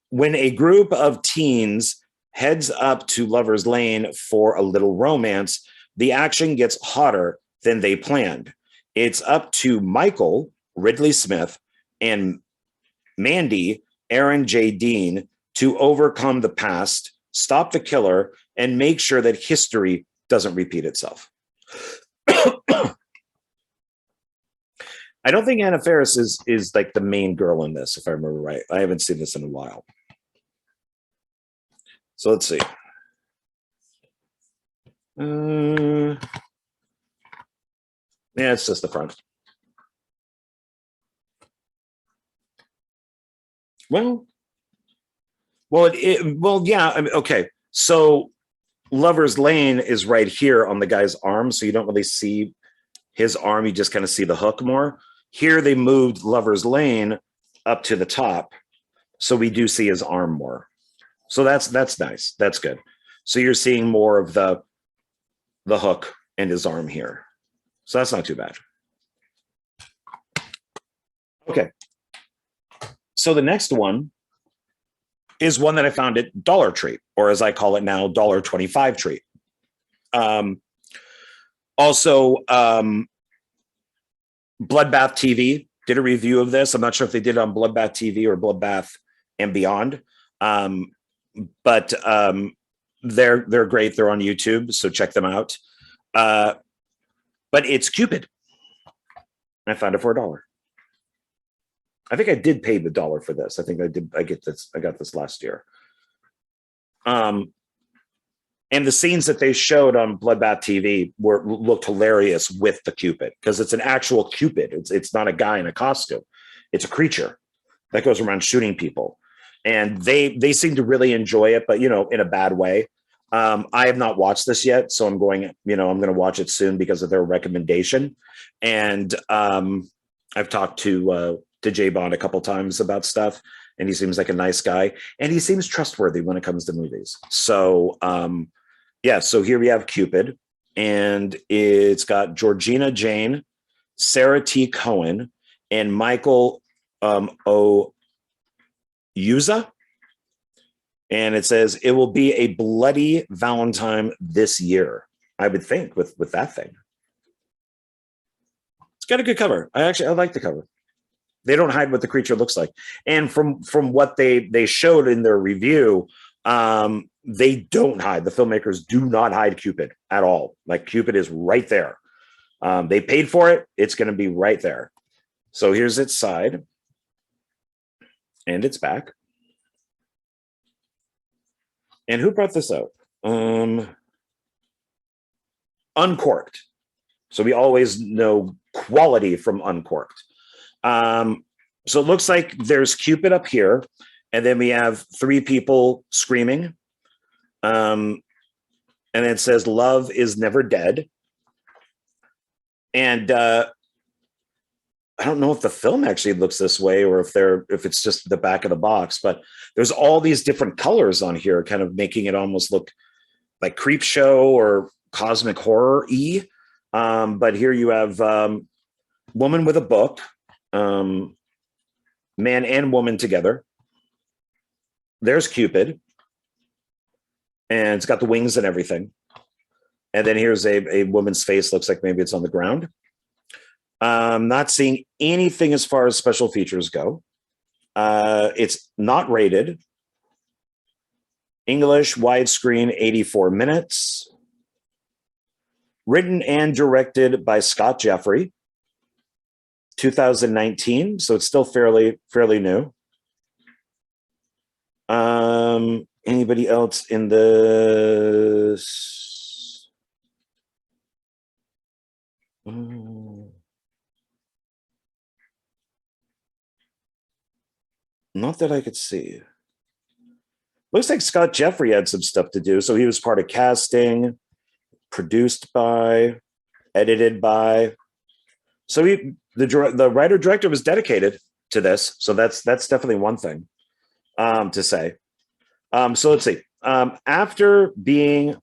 When a group of teens heads up to Lover's Lane for a little romance, the action gets hotter than they planned. It's up to Michael, Ridley Smith, and Mandy, Aaron J. Dean, to overcome the past, stop the killer, and make sure that history doesn't repeat itself. I don't think Anna Ferris is like the main girl in this, if I remember right. I haven't seen this in a while. So let's see. Yeah, it's just the front. Well, yeah. I mean, okay. So Lover's Lane is right here on the guy's arm, so you don't really see his arm. You just kind of see the hook more. Here they moved Lover's Lane up to the top, so we do see his arm more. So that's nice. That's good. So you're seeing more of the hook and his arm here. So that's not too bad. Okay. So the next one is one that I found at Dollar Tree, or as I call it now, $1.25 treat. Also, Bloodbath TV did a review of this. I'm not sure if they did it on Bloodbath TV or Bloodbath and Beyond, but they're great. They're on YouTube, so check them out. But it's Cupid. I found it for $1. I think I did pay the $1 for this. I think I did. I got this last year. And the scenes that they showed on Bloodbath TV looked hilarious with the Cupid, because it's an actual Cupid. It's not a guy in a costume. It's a creature that goes around shooting people. And they seem to really enjoy it, but, in a bad way. I have not watched this yet, so I'm going to watch it soon because of their recommendation. And I've talked to Jay Bond a couple times about stuff, and he seems like a nice guy, and he seems trustworthy when it comes to movies. So yeah, so here we have Cupid, and it's got Georgina Jane, Sarah T. Cohen, and Michael O. Yuza. And it says it will be a Bloody Valentine this year, I would think, with that thing. It's got a good cover. I like the cover. They don't hide what the creature looks like. And from what they showed in their review, they don't hide. The filmmakers do not hide Cupid at all. Like, Cupid is right there. They paid for it. It's going to be right there. So here's its side and its back. And who brought this out? Uncorked. So we always know quality from Uncorked. So it looks like there's Cupid up here, and then we have 3 people screaming. And it says, "Love is never dead." And I don't know if the film actually looks this way, or if it's just the back of the box, but there's all these different colors on here, kind of making it almost look like Creep Show or cosmic horror-y. But here you have woman with a book, man and woman together. There's Cupid, and it's got the wings and everything. And then here's a woman's face. Looks like maybe it's on the ground. Not seeing anything as far as special features go. It's not rated. English, widescreen, 84 minutes. Written and directed by Scott Jeffrey. 2019, so it's still fairly new. Anybody else in the Mm, not that I could see. Looks like Scott Jeffrey had some stuff to do. So he was part of casting, produced by, edited by. So the writer director was dedicated to this. So that's definitely one thing to say. So let's see. After being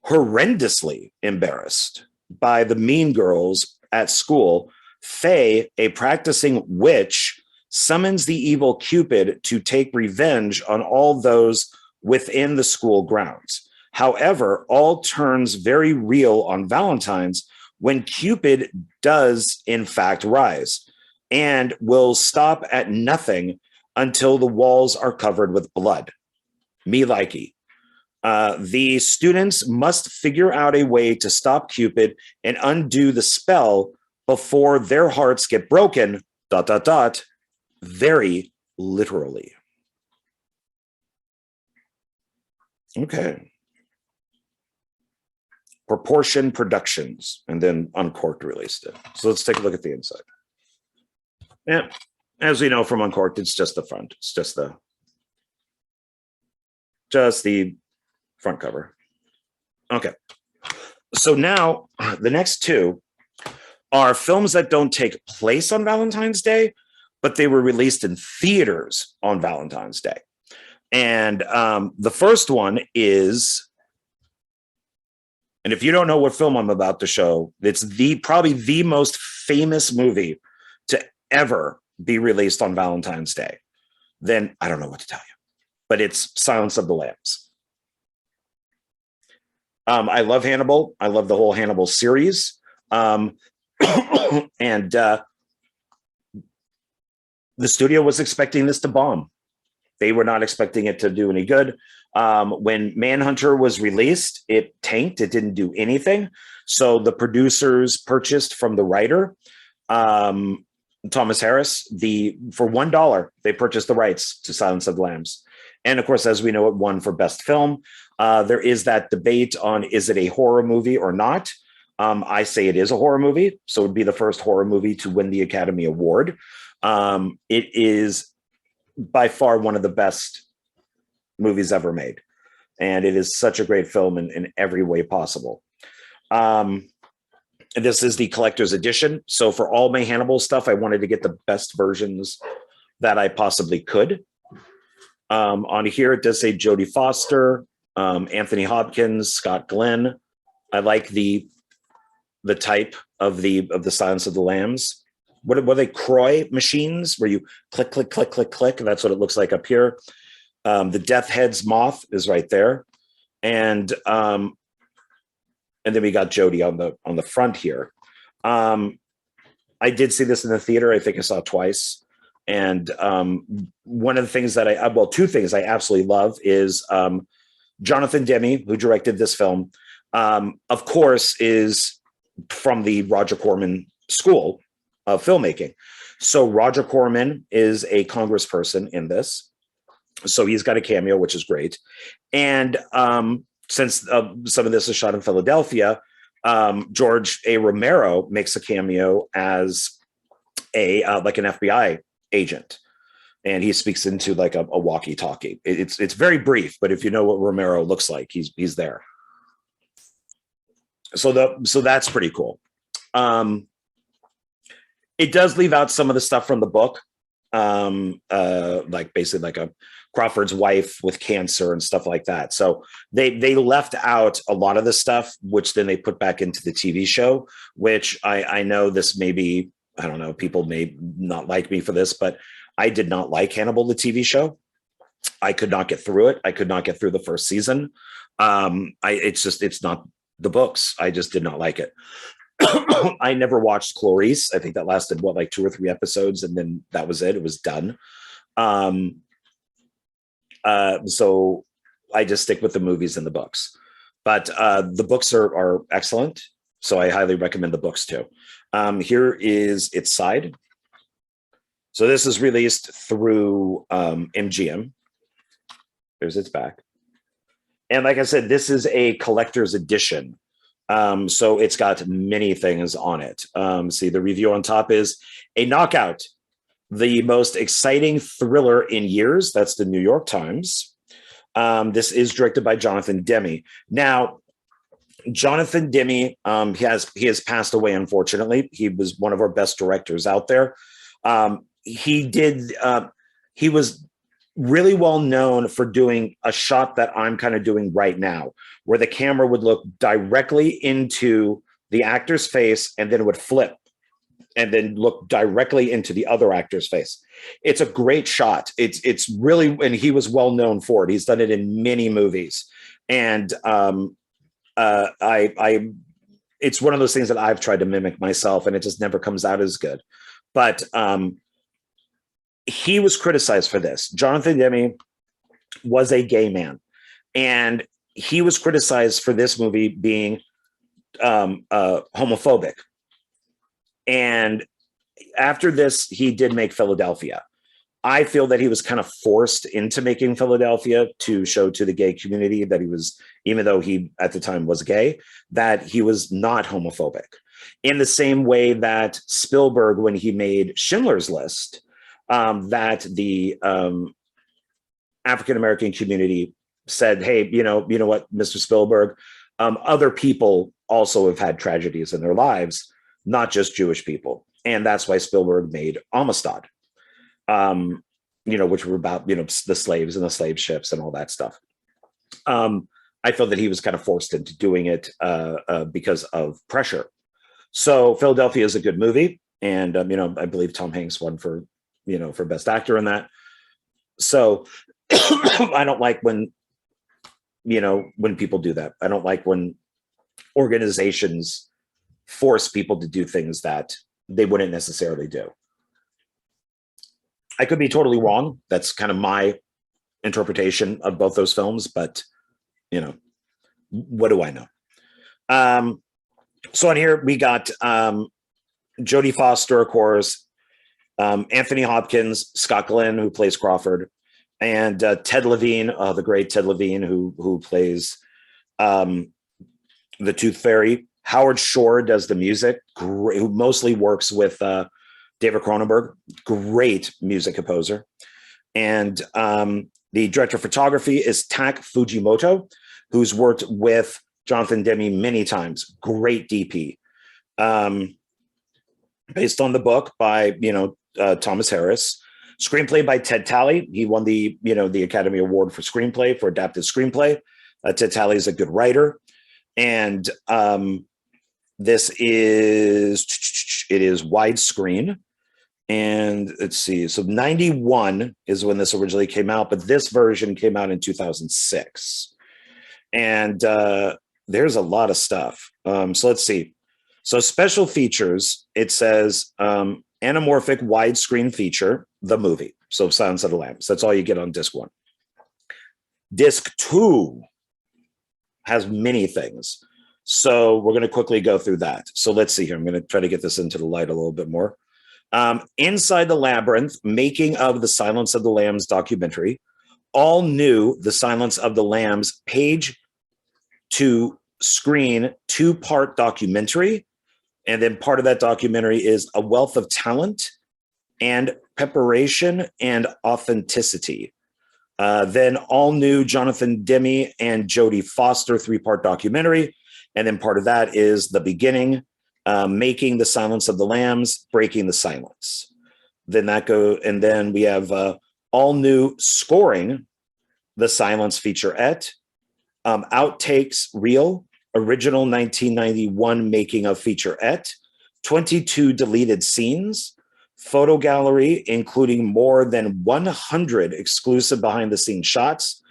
horrendously embarrassed by the mean girls at school, Faye, a practicing witch, summons the evil Cupid to take revenge on all those within the school grounds. However, all turns very real on Valentine's when Cupid does, in fact, rise and will stop at nothing until the walls are covered with blood. Me likey. The students must figure out a way to stop Cupid and undo the spell before their hearts get broken, ... very literally. Okay. Proportion Productions, and then Uncorked released it. So let's take a look at the inside. Yeah, as we know from Uncorked, it's just the front. It's just the front cover. Okay. So now the next two are films that don't take place on Valentine's Day, but they were released in theaters on Valentine's Day. And the first one is, and if you don't know what film I'm about to show, it's probably the most famous movie to ever be released on Valentine's Day. Then I don't know what to tell you, but it's Silence of the Lambs. I love Hannibal. I love the whole Hannibal series. And the studio was expecting this to bomb. They were not expecting it to do any good. When Manhunter was released, it tanked. It didn't do anything. So the producers purchased from the writer, Thomas Harris, for $1, they purchased the rights to Silence of the Lambs. And of course, as we know, it won for Best Film. There is that debate on, is it a horror movie or not? I say it is a horror movie. So it would be the first horror movie to win the Academy Award. It is by far one of the best movies ever made. And it is such a great film in every way possible. This is the collector's edition. So for all my Hannibal stuff, I wanted to get the best versions that I possibly could. On here, it does say Jodie Foster, Anthony Hopkins, Scott Glenn. I like the type of the Silence of the Lambs. What are they? Croy machines where you click, click, click, click, click. And that's what it looks like up here. The Death Head's moth is right there. And then we got Jodie on the front here. I did see this in the theater. I think I saw it twice. And one of the things that two things I absolutely love is Jonathan Demi, who directed this film, of course, is from the Roger Corman School of Filmmaking. So Roger Corman is a congressperson in this. So he's got a cameo, which is great. And since some of this is shot in Philadelphia, George A. Romero makes a cameo as like an FBI agent. And he speaks into like a walkie-talkie. It's very brief, but if you know what Romero looks like, he's there. So that's pretty cool. It does leave out some of the stuff from the book, like basically like a Crawford's wife with cancer and stuff like that. So they left out a lot of the stuff, which then they put back into the TV show, which I know this may be, I don't know, people may not like me for this, but I did not like Hannibal, the TV show. I could not get through it. I could not get through the first season. It's not the books. I just did not like it. I never watched Clarice. I think that lasted like 2 or 3 episodes, and then that was it. It was done. So I just stick with the movies and the books. But the books are excellent, so I highly recommend the books too. Here is its side. So this is released through MGM. There's its back. And like I said, this is a collector's edition. So it's got many things on it. See, the review on top is a knockout, the most exciting thriller in years. That's the New York Times. This is directed by Jonathan Demme. Now, Jonathan Demme, he has passed away, unfortunately. He was one of our best directors out there. He was really well known for doing a shot that I'm kind of doing right now, where the camera would look directly into the actor's face and then would flip and then look directly into the other actor's face. It's a great shot. It's really, and he was well known for it. He's done it in many movies. And it's one of those things that I've tried to mimic myself, and it just never comes out as good. But he was criticized for this. Jonathan Demme was a gay man, and he was criticized for this movie being homophobic. And after this, he did make Philadelphia. I feel that he was kind of forced into making Philadelphia to show to the gay community that he was, even though he at the time was gay, that he was not homophobic. In the same way that Spielberg, when he made Schindler's List, that the African-American community said, hey, you know what, Mr. Spielberg, other people also have had tragedies in their lives, not just Jewish people. And that's why Spielberg made Amistad, which were about, the slaves and the slave ships and all that stuff. I felt that he was kind of forced into doing it because of pressure. So Philadelphia is a good movie. And, I believe Tom Hanks won for best actor in that. So I don't like when people do that. I don't like when organizations force people to do things that they wouldn't necessarily do. I could be totally wrong. That's kind of my interpretation of both those films, but what do I know? So on here we got Jodie Foster, of course, Anthony Hopkins, Scott Glenn, who plays Crawford, and Ted Levine, the great Ted Levine, who plays the Tooth Fairy. Howard Shore does the music, who mostly works with David Cronenberg, great music composer. And the director of photography is Tak Fujimoto, who's worked with Jonathan Demme many times. Great DP. Based on the book by, Thomas Harris. Screenplay by Ted Talley. He won the Academy Award for screenplay, for adapted screenplay. Ted Talley is a good writer. And it is widescreen. And let's see, so 91 is when this originally came out, but this version came out in 2006. And there's a lot of stuff. So let's see. So special features, it says anamorphic widescreen feature, the movie. So Silence of the Lambs. That's all you get on disc 1. Disc 2 has many things. So we're going to quickly go through that. So let's see here. I'm going to try to get this into the light a little bit more. Inside the Labyrinth, making of the Silence of the Lambs documentary. All new The Silence of the Lambs page to screen 2-part documentary. And then part of that documentary is a wealth of talent and preparation and authenticity. Then all new Jonathan Demme and Jodie Foster 3-part documentary. And then part of that is the beginning, making the Silence of the Lambs, breaking the silence. And then we have all new scoring, the Silence featurette, outtakes reel, original 1991 making of featurette, 22 deleted scenes, photo gallery, including more than 100 exclusive behind the scenes shots,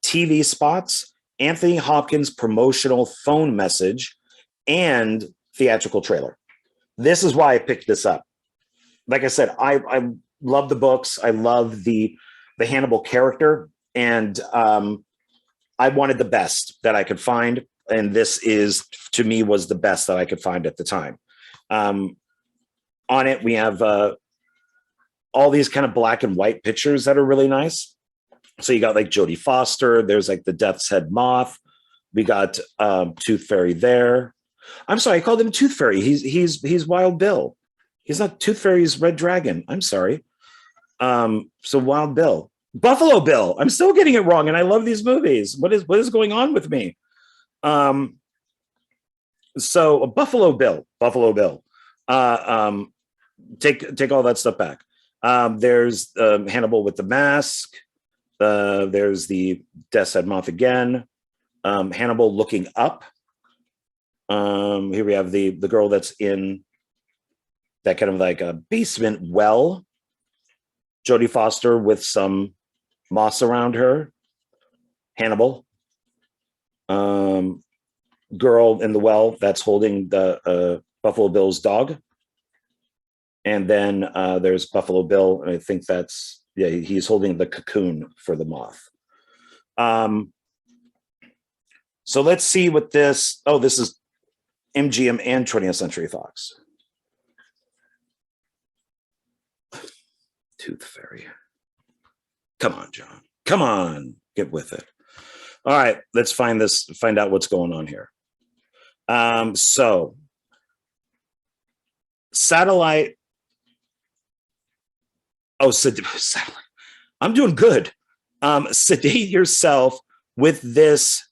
TV spots, Anthony Hopkins promotional phone message, and theatrical trailer. This is why I picked this up. Like I said, I love the books. I love the Hannibal character, and I wanted the best that I could find. And this to me, was the best that I could find at the time. On it, we have all these kind of black and white pictures that are really nice. So you got like Jodie Foster. There's like the Death's Head moth. We got Tooth Fairy there. I'm sorry, I called him Tooth Fairy. He's Wild Bill. He's not Tooth Fairy's Red Dragon. I'm sorry. So Wild Bill. Buffalo Bill. I'm still getting it wrong, and I love these movies. What is going on with me? So Buffalo Bill. Take all that stuff back. There's Hannibal with the mask. There's the Death's Head Moth again. Hannibal looking up. Here we have the girl that's in that kind of like a basement well. Jodie Foster with some moss around her. Hannibal. Girl in the well that's holding the Buffalo Bill's dog. And then there's Buffalo Bill, and I think that's, yeah, he's holding the cocoon for the moth. So let's see what this, oh, this is MGM and 20th Century Fox. Tooth Fairy. Come on, John. Come on, get with it. All right, let's find out what's going on here. So satellite. Oh, satellite. I'm doing good. Sedate yourself with this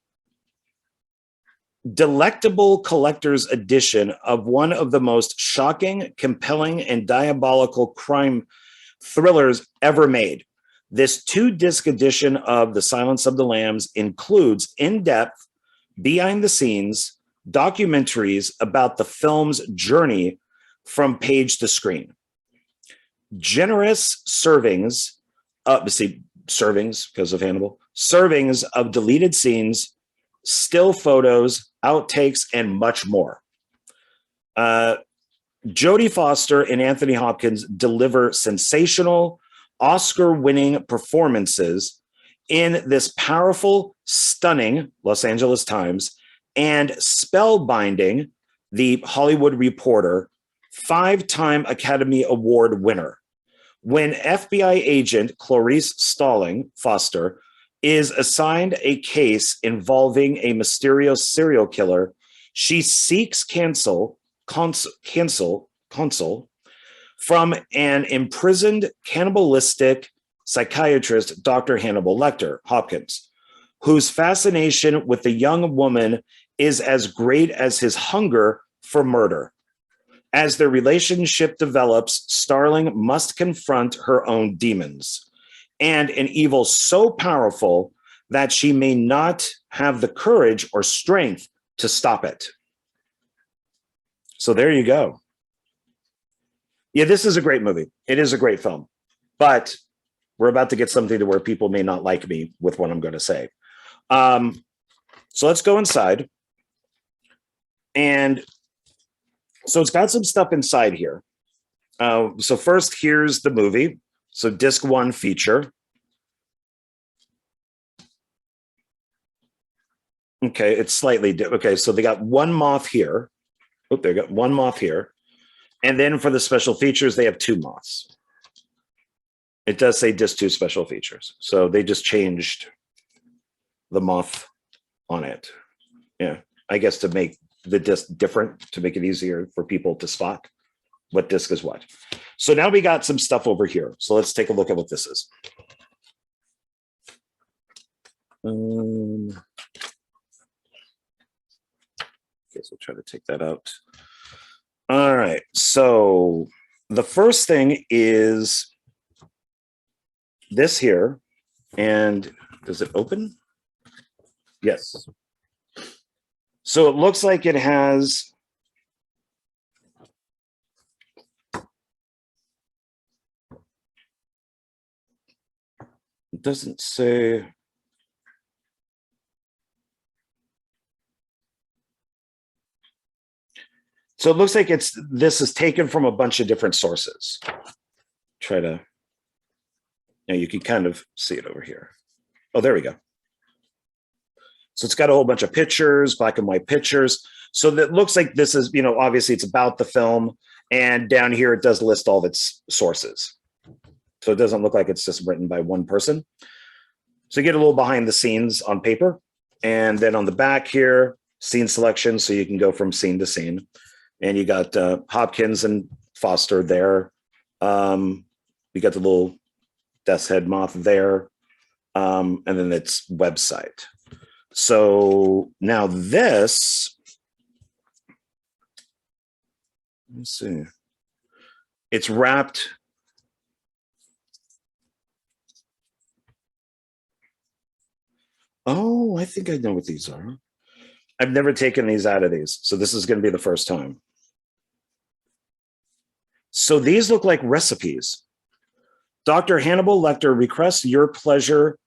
delectable collector's edition of one of the most shocking, compelling, and diabolical crime thrillers ever made. This 2-disc edition of The Silence of the Lambs includes in-depth, behind-the-scenes documentaries about the film's journey from page to screen. Generous servings because of Hannibal, servings of deleted scenes, still photos, outtakes, and much more. Jodie Foster and Anthony Hopkins deliver sensational, Oscar-winning performances in this powerful, stunning Los Angeles Times and spellbinding The Hollywood Reporter 5-time Academy Award winner. When FBI agent Clarice Stalling Foster is assigned a case involving a mysterious serial killer, she seeks counsel from an imprisoned cannibalistic psychiatrist, Dr. Hannibal Lecter, Hopkins, whose fascination with the young woman is as great as his hunger for murder. As their relationship develops, Starling must confront her own demons and an evil so powerful that she may not have the courage or strength to stop it. So there you go. Yeah, this is a great movie. It is a great film, but we're about to get something to where people may not like me with what I'm going to say. So let's go inside. And so it's got some stuff inside here. So first, here's the movie. So disc 1 feature. Okay, it's slightly okay. So they got one moth here. Oh, they got one moth here. And then for the special features, they have 2 moths. It does say disc 2 special features. So they just changed the moth on it. Yeah, I guess to make the disc different, to make it easier for people to spot what disc is what. So now we got some stuff over here. So let's take a look at what this is. Okay, so try to take that out. All right, so the first thing is this here. And does it open? Yes. So it looks like it has it doesn't say. So it looks like this is taken from a bunch of different sources. Try to, you can kind of see it over here. Oh, there we go. So it's got a whole bunch of pictures, black and white pictures. So that looks like this is, obviously it's about the film. And down here, it does list all of its sources. So it doesn't look like it's just written by one person. So you get a little behind the scenes on paper. And then on the back here, scene selection, so you can go from scene to scene. And you got Hopkins and Foster there. You got the little death's head moth there. And then its website. So now this, let's see, it's wrapped. Oh, I think I know what these are. I've never taken these out of these, so this is going to be the first time. So these look like recipes. Dr. Hannibal Lecter requests the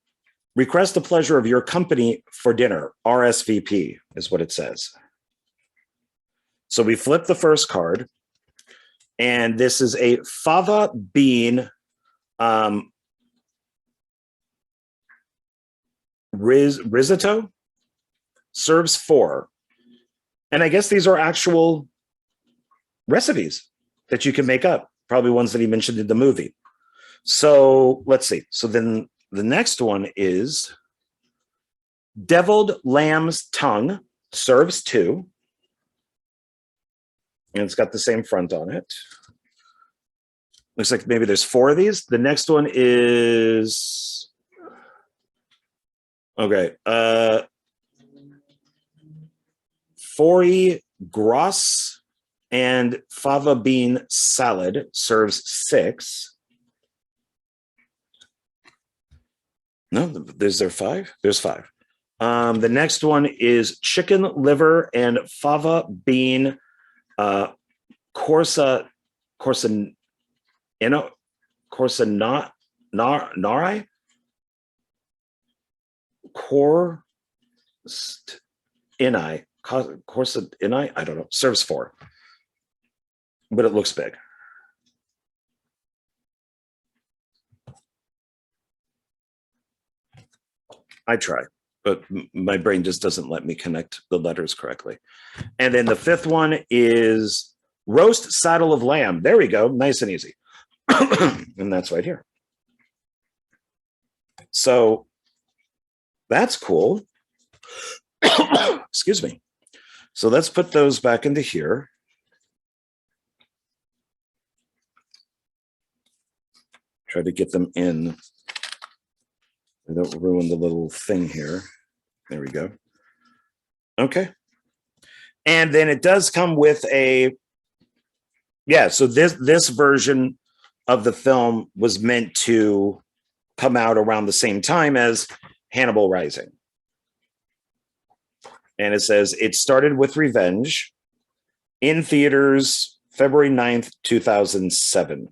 pleasure of your company for dinner. RSVP is what it says. So we flip the first card, and this is a fava bean risotto. Serves 4. And I guess these are actual recipes that you can make up, probably ones that he mentioned in the movie. So let's see. So then the next one is deviled lamb's tongue, serves 2. And it's got the same front on it. Looks like maybe there's 4 of these. The next one is, okay, foie gras and fava bean salad, serves 6. No, is there 5? There's 5. The next one is chicken liver and fava bean corsa nari Corsa ini, I don't know, serves 4, but it looks big. I try, but my brain just doesn't let me connect the letters correctly. And then the 5th one is roast saddle of lamb. There we go, nice and easy. And that's right here. So that's cool. Excuse me. So let's put those back into here. Try to get them in. I don't ruin the little thing here. There we go. Okay. And then it does come with a, yeah, so this version of the film was meant to come out around the same time as Hannibal Rising. And it says, it started with revenge in theaters February 9th, 2007.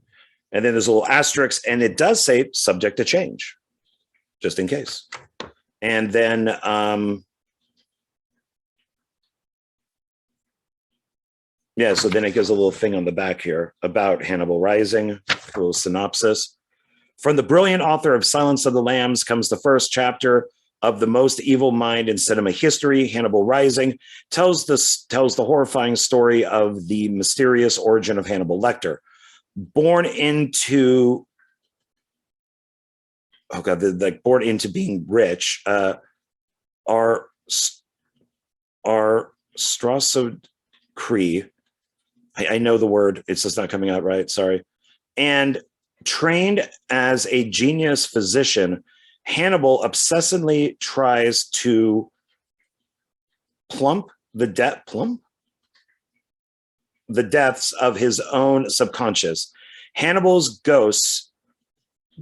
And then there's a little asterisk, and it does say subject to change, just in case. And then yeah, so then it gives a little thing on the back here about Hannibal Rising, a little synopsis. From the brilliant author of Silence of the Lambs comes the first chapter of the most evil mind in cinema history. Hannibal Rising tells the horrifying story of the mysterious origin of Hannibal Lecter. Born into being rich, are Strassod Cree. I know the word, it's just not coming out right, sorry. And trained as a genius physician, Hannibal obsessively tries to plump the deaths of his own subconscious. Hannibal's ghosts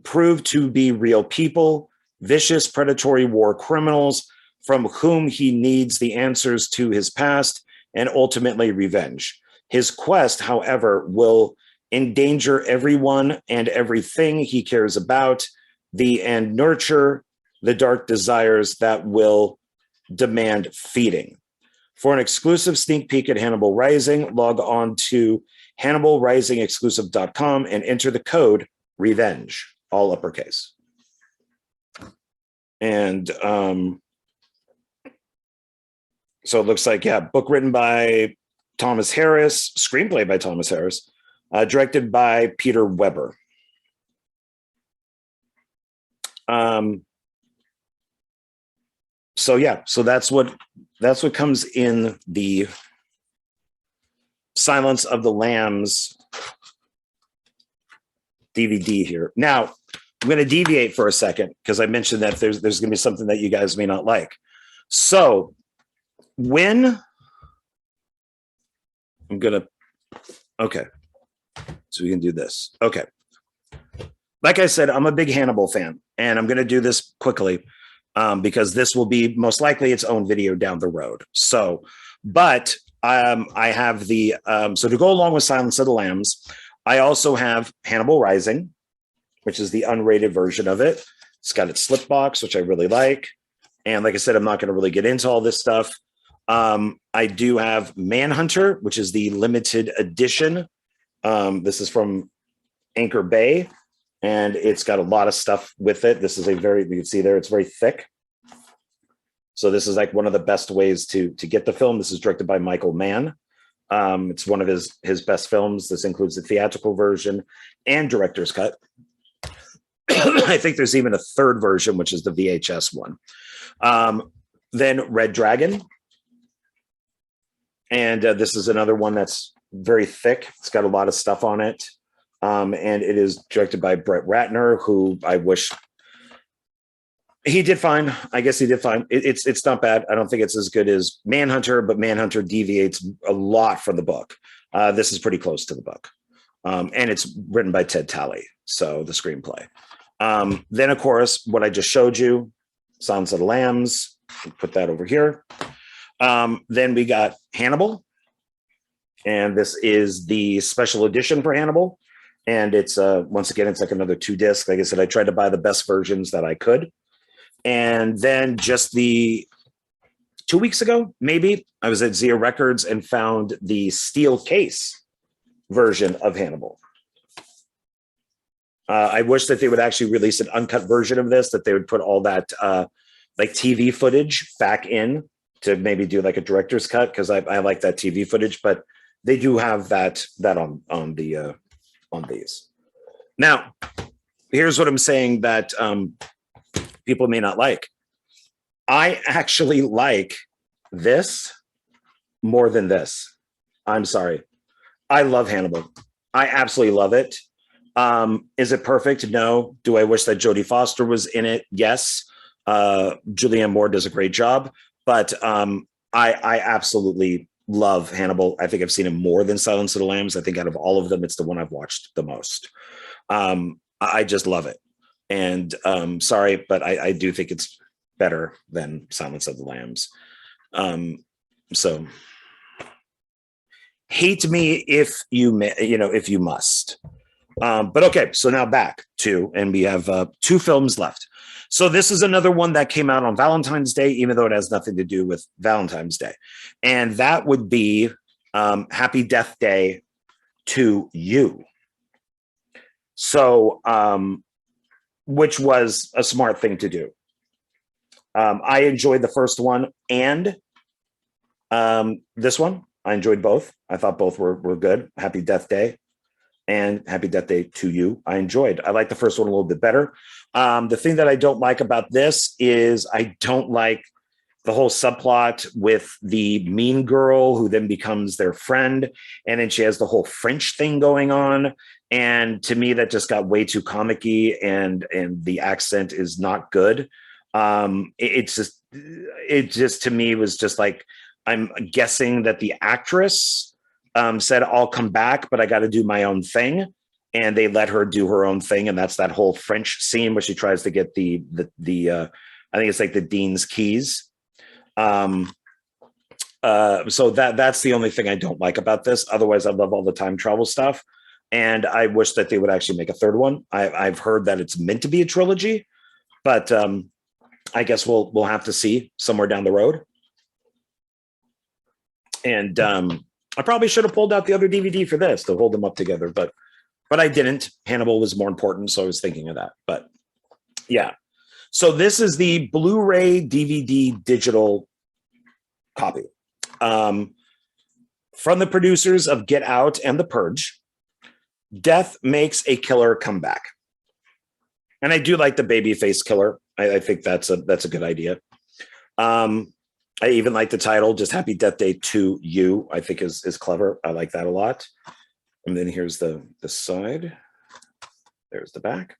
prove to be real people, vicious predatory war criminals from whom he needs the answers to his past and ultimately revenge. His quest, however, will endanger everyone and everything he cares about, and nurture the dark desires that will demand feeding. For an exclusive sneak peek at Hannibal Rising, log on to HannibalRisingExclusive.com and enter the code REVENGE, all uppercase. And so it looks like, yeah, book written by Thomas Harris, screenplay by Thomas Harris, directed by Peter Weber. So yeah, so that's what that's what comes in the Silence of the Lambs DVD here. Now, I'm going to deviate for a second because I mentioned that there's going to be something that you guys may not like. So when I'm going to, okay, so we can do this. Okay. Like I said, I'm a big Hannibal fan, and I'm going to do this quickly because this will be most likely its own video down the road. So, but I have the, so to go along with Silence of the Lambs, I also have Hannibal Rising, which is the unrated version of it. It's got its slip box, which I really like. And like I said, I'm not going to really get into all this stuff. I do have Manhunter, which is the limited edition. This is from Anchor Bay, and it's got a lot of stuff with it. This is a very, you can see there, it's very thick. So this is like one of the best ways to get the film. This is directed by Michael Mann. It's one of his best films. This includes the theatrical version and director's cut. I think there's even a third version, which is the VHS one. Then Red Dragon. And this is another one that's very thick. It's got a lot of stuff on it. And it is directed by Brett Ratner, who I wish he did fine. I guess he did fine. It's not bad. I don't think it's as good as Manhunter, but Manhunter deviates a lot from the book. This is pretty close to the book. And it's written by Ted Talley, so the screenplay. Then, of course, what I just showed you, Silence of the Lambs, put that over here. Then we got Hannibal, and this is the special edition for Hannibal. And it's, once again, it's like another 2 disc. Like I said, I tried to buy the best versions that I could. And then just 2 weeks ago, maybe, I was at Zia Records and found the steel case version of Hannibal. I wish that they would actually release an uncut version of this, that they would put all that like TV footage back in to maybe do like a director's cut, because I like that TV footage, but they do have that on these. Now, here's what I'm saying that people may not like. I actually like this more than this. I'm sorry. I love Hannibal. I absolutely love it. Is it perfect? No. Do I wish that Jodie Foster was in it? Yes. Julianne Moore does a great job, but I absolutely love Hannibal. I think I've seen him more than Silence of the Lambs. I think out of all of them, it's the one I've watched the most. I just love it. And sorry, but I do think it's better than Silence of the Lambs. So hate me if you if you must. But okay, so now back to, and we have 2 films left. So this is another one that came out on Valentine's Day, even though it has nothing to do with Valentine's Day. And that would be Happy Deathday to You. So, which was a smart thing to do. I enjoyed the first one and this one. I enjoyed both. I thought both were good. Happy Death Day and Happy Death Day to You. I like the first one a little bit better. The thing that I don't like about this is I don't like the whole subplot with the mean girl who then becomes their friend. And then she has the whole French thing going on. And to me, that just got way too comic-y, and the accent is not good. It just to me was just like, I'm guessing that the actress said, I'll come back, but I got to do my own thing. And they let her do her own thing. And that's that whole French scene where she tries to get the I think it's like the Dean's keys. So that's the only thing I don't like about this. Otherwise, I love all the time travel stuff. And I wish that they would actually make a third one. I've heard that it's meant to be a trilogy, but I guess we'll have to see somewhere down the road. And I probably should have pulled out the other DVD for this to hold them up together, but I didn't. Hannibal was more important, so I was thinking of that. But yeah. So this is the Blu-ray DVD digital copy. From the producers of Get Out and The Purge, Death Makes a Killer Comeback. And I do like the babyface killer. I think that's a good idea. I even like the title, just Happy Death Day to You, I think is clever. I like that a lot. And then here's the side. There's the back.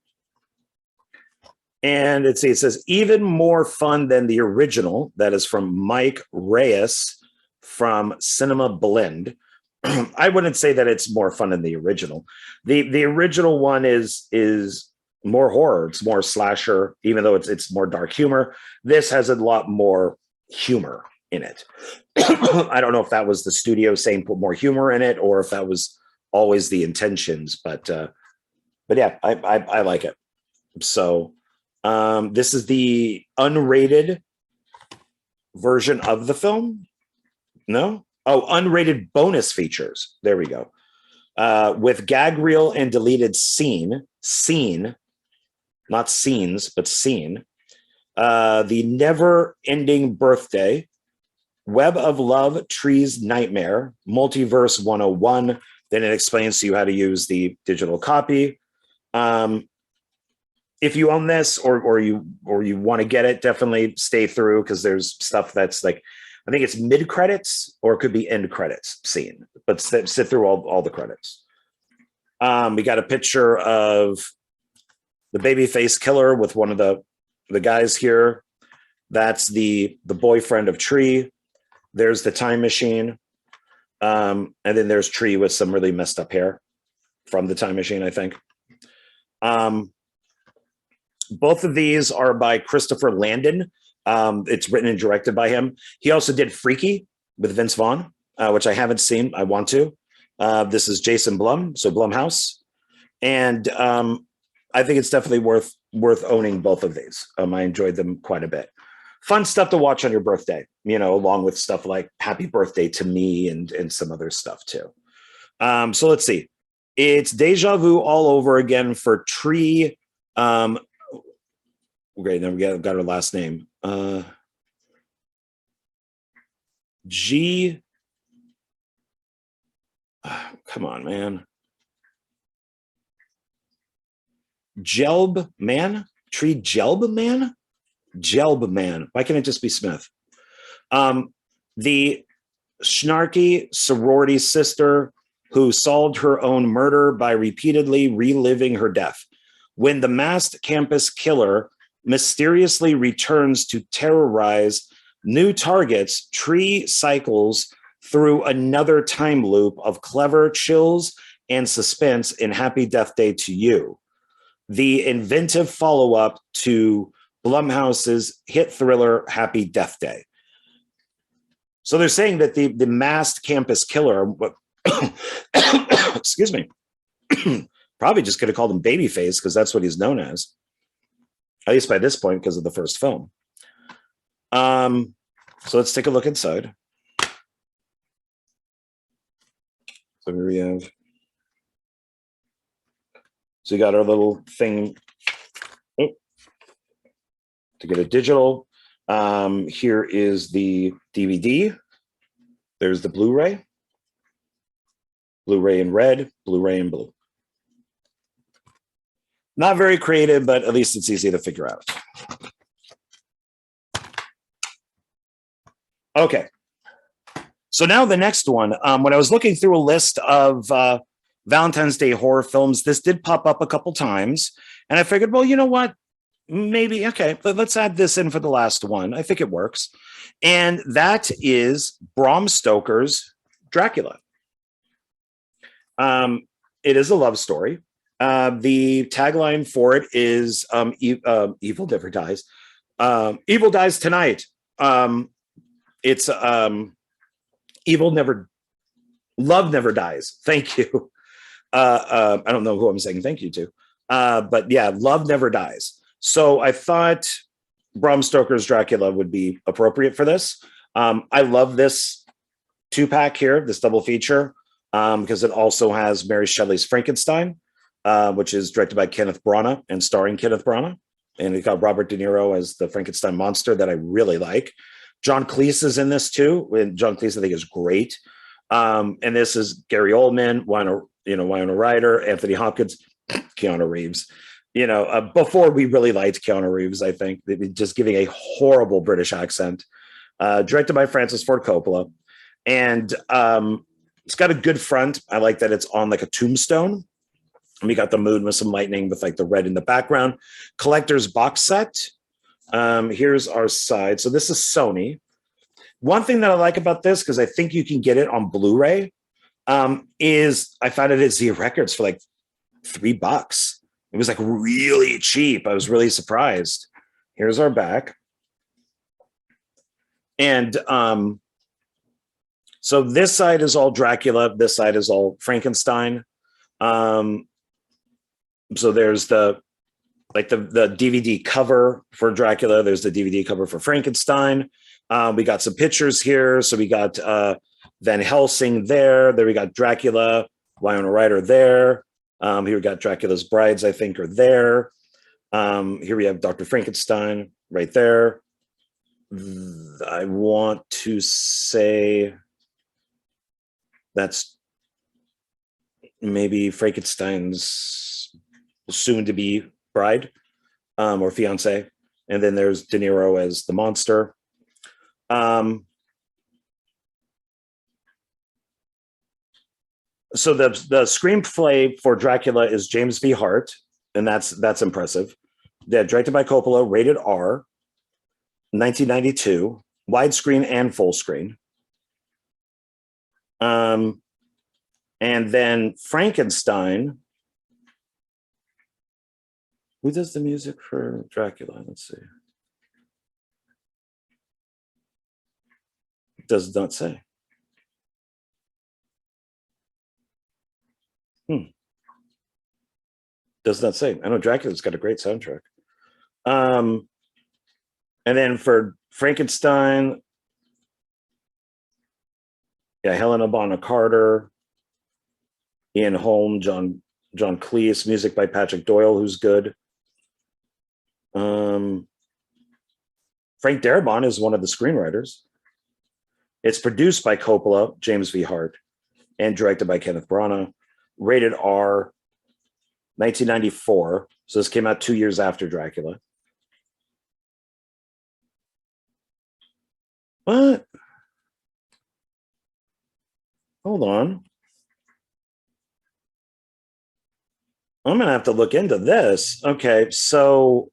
And it says, even more fun than the original. That is from Mike Reyes from Cinema Blend. I wouldn't say that it's more fun than the original. The original one is more horror. It's more slasher, even though it's more dark humor. This has a lot more humor in it. I don't know if that was the studio saying put more humor in it, or if that was always the intentions. But yeah, I like it. So this is the unrated version of the film. No? Oh, unrated bonus features. There we go. With gag reel and deleted scene, not scenes, but scene. The never-ending birthday, Web of Love, Trees Nightmare, Multiverse 101. Then it explains to you how to use the digital copy. If you own this or you want to get it, definitely stay through, because there's stuff that's like, I think it's mid credits or it could be end credits scene, but sit through all the credits. We got a picture of the babyface killer with one of the guys here. That's the boyfriend of Tree. There's the time machine. And then there's Tree with some really messed up hair from the time machine, I think. Both of these are by Christopher Landon. It's written and directed by him. He also did Freaky with Vince Vaughn, which I haven't seen. I want to. This is Jason Blum, so Blumhouse. And I think it's definitely worth owning both of these. I enjoyed them quite a bit. Fun stuff to watch on your birthday, along with stuff like Happy Birthday to Me and some other stuff too. So let's see. It's Deja Vu all over again for Tree. Great, now we got her last name. G. Come on, man. Jelb Man? Tree Jelb Man? Jelb Man. Why can't it just be Smith? The snarky sorority sister who solved her own murder by repeatedly reliving her death. When the masked campus killer mysteriously returns to terrorize new targets, Tree cycles through another time loop of clever chills and suspense in Happy Death Day to You, the inventive follow-up to Blumhouse's hit thriller Happy Death Day. So they're saying that the masked campus killer, excuse me, probably just could have called him Babyface, because that's what he's known as, at least by this point, because of the first film. So let's take a look inside. So here we have. So you got our little thing to get a digital. Here is the DVD. There's the Blu-ray. Blu-ray in red, Blu-ray in blue. Not very creative, but at least it's easy to figure out. Okay. So now the next one. When I was looking through a list of Valentine's Day horror films, this did pop up a couple times. And I figured, well, you know what? Maybe, okay, let's add this in for the last one. I think it works. And that is Bram Stoker's Dracula. It is a love story. The tagline for it is evil never dies. Evil dies tonight. It's love never dies. Thank you. I don't know who I'm saying thank you to. But yeah, love never dies. So I thought Bram Stoker's Dracula would be appropriate for this. I love this 2-pack here, this double feature, because it also has Mary Shelley's Frankenstein, which is directed by Kenneth Branagh and starring Kenneth Branagh. And it got Robert De Niro as the Frankenstein monster that I really like. John Cleese is in this too. And John Cleese, I think, is great. And this is Gary Oldman, Winona Ryder, Anthony Hopkins, Keanu Reeves. Before we really liked Keanu Reeves, I think, just giving a horrible British accent. directed by Francis Ford Coppola. And it's got a good front. I like that it's on like a tombstone. And we got the moon with some lightning with like the red in the background. Collector's box set. Here's our side. So this is Sony. One thing that I like about this, because I think you can get it on Blu-ray, is I found it at Zia Records for like $3. It was like really cheap. I was really surprised. Here's our back. And so this side is all Dracula. This side is all Frankenstein. So there's the DVD cover for Dracula. There's the DVD cover for Frankenstein. We got some pictures here. So we got Van Helsing there. There we got Dracula, Winona Ryder there. Here we got Dracula's brides, I think, are there. Here we have Dr. Frankenstein right there. I want to say that's maybe Frankenstein's soon-to-be bride or fiance. And then there's De Niro as the monster. So the screenplay for Dracula is James V. Hart, and that's impressive. They're directed by Coppola, rated R, 1992, widescreen and full screen. And then Frankenstein. Who does the music for Dracula? Let's see. It does not say. Does not say. I know Dracula's got a great soundtrack. And then for Frankenstein, yeah, Helena Bonham Carter, Ian Holm, John Cleese, music by Patrick Doyle, who's good. Frank Darabont is one of the screenwriters. It's produced by Coppola, James V. Hart, and directed by Kenneth Branagh. Rated R, 1994. So this came out 2 years after Dracula. What? Hold on. I'm going to have to look into this. Okay, so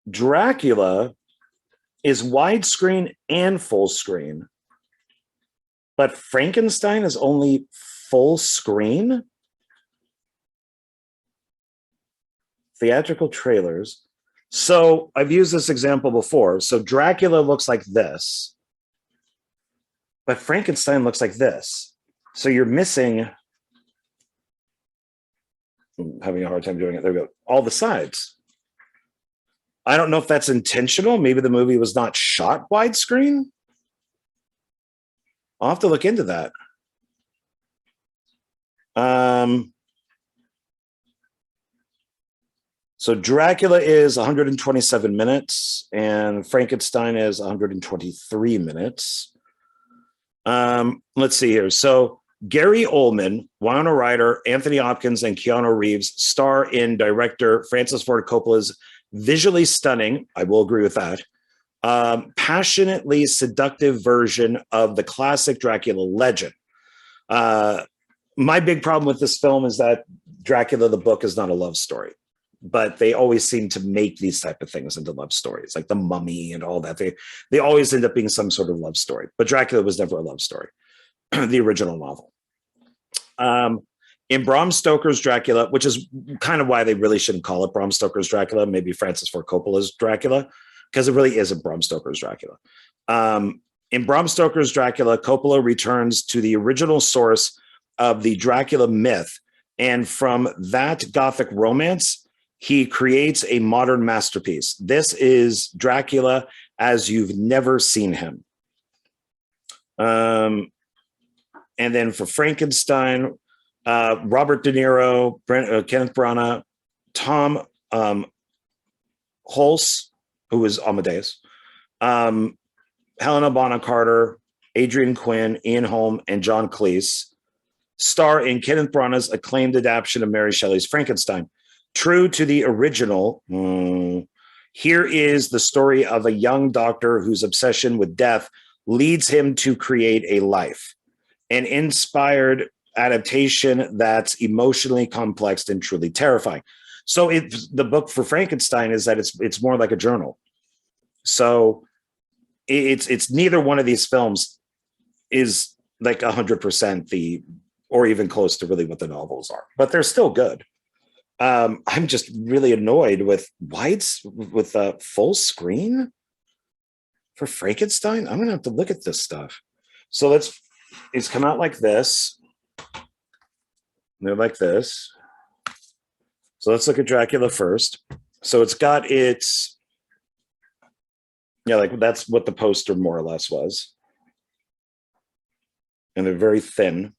Dracula is widescreen and full screen, but Frankenstein is only full screen? Theatrical trailers. So I've used this example before. So Dracula looks like this, but Frankenstein looks like this. So you're missing, I'm having a hard time doing it. There we go. All the sides. I don't know if that's intentional. Maybe the movie was not shot widescreen. I'll have to look into that. So Dracula is 127 minutes and Frankenstein is 123 minutes. Let's see here. So Gary Oldman, Winona Ryder, Anthony Hopkins, and Keanu Reeves star in director Francis Ford Coppola's visually stunning, I will agree with that, passionately seductive version of the classic Dracula legend. My big problem with this film is that Dracula, the book, is not a love story, but they always seem to make these type of things into love stories, like The Mummy and all that. They always end up being some sort of love story, but Dracula was never a love story, the original novel. In Bram Stoker's Dracula, which is kind of why they really shouldn't call it Bram Stoker's Dracula, maybe Francis Ford Coppola's Dracula, because it really isn't Bram Stoker's Dracula. In Bram Stoker's Dracula, Coppola returns to the original source of the Dracula myth, and from that Gothic romance, he creates a modern masterpiece. This is Dracula as you've never seen him. And then for Frankenstein, Robert De Niro, Kenneth Branagh, Tom Hulse, who was Amadeus, Helena Bonham Carter, Adrian Quinn, Ian Holm, and John Cleese star in Kenneth Branagh's acclaimed adaptation of Mary Shelley's Frankenstein. True to the original, Here is the story of a young doctor whose obsession with death leads him to create a life, an inspired adaptation that's emotionally complex and truly terrifying. So the book for Frankenstein is that it's more like a journal. So it's neither one of these films is like 100% the, or even close to really what the novels are, but they're still good. I'm just really annoyed with with full screen for Frankenstein. I'm gonna have to look at this stuff. So it's come out like this. They're like this. So let's look at Dracula first. So it's got its, yeah, like that's what the poster more or less was. And they're very thin.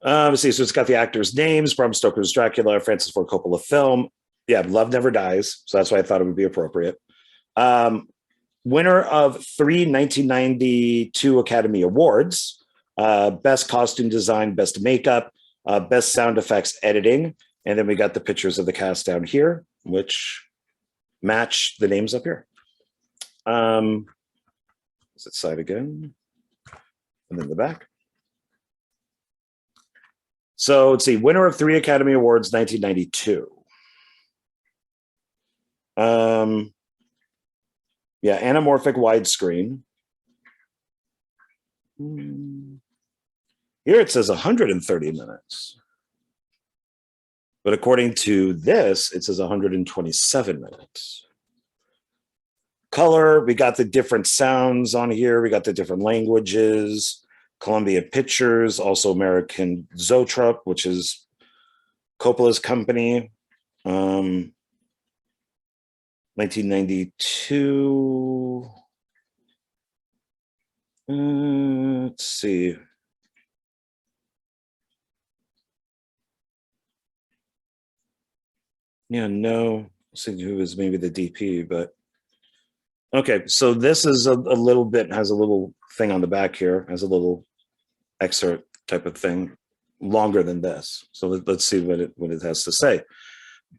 Let's see, so it's got the actors' names: Bram Stoker's Dracula, Francis Ford Coppola film. Yeah, Love Never Dies. So that's why I thought it would be appropriate. Winner of 3 1992 Academy Awards: Best Costume Design, Best Makeup, Best Sound Effects Editing. And then we got the pictures of the cast down here, which match the names up here. Is it side again? And then the back. So let's see, winner of 3 Academy Awards, 1992. Yeah, anamorphic widescreen. Here it says 130 minutes. But according to this, it says 127 minutes. Color, we got the different sounds on here. We got the different languages. Columbia Pictures, also American Zoetrope, which is Coppola's company. 1992. Let's see. Yeah, no. Let's see who is maybe the DP, but okay. So this is a little bit, has a little thing on the back here, has a little excerpt type of thing, longer than this. So let's see what it has to say.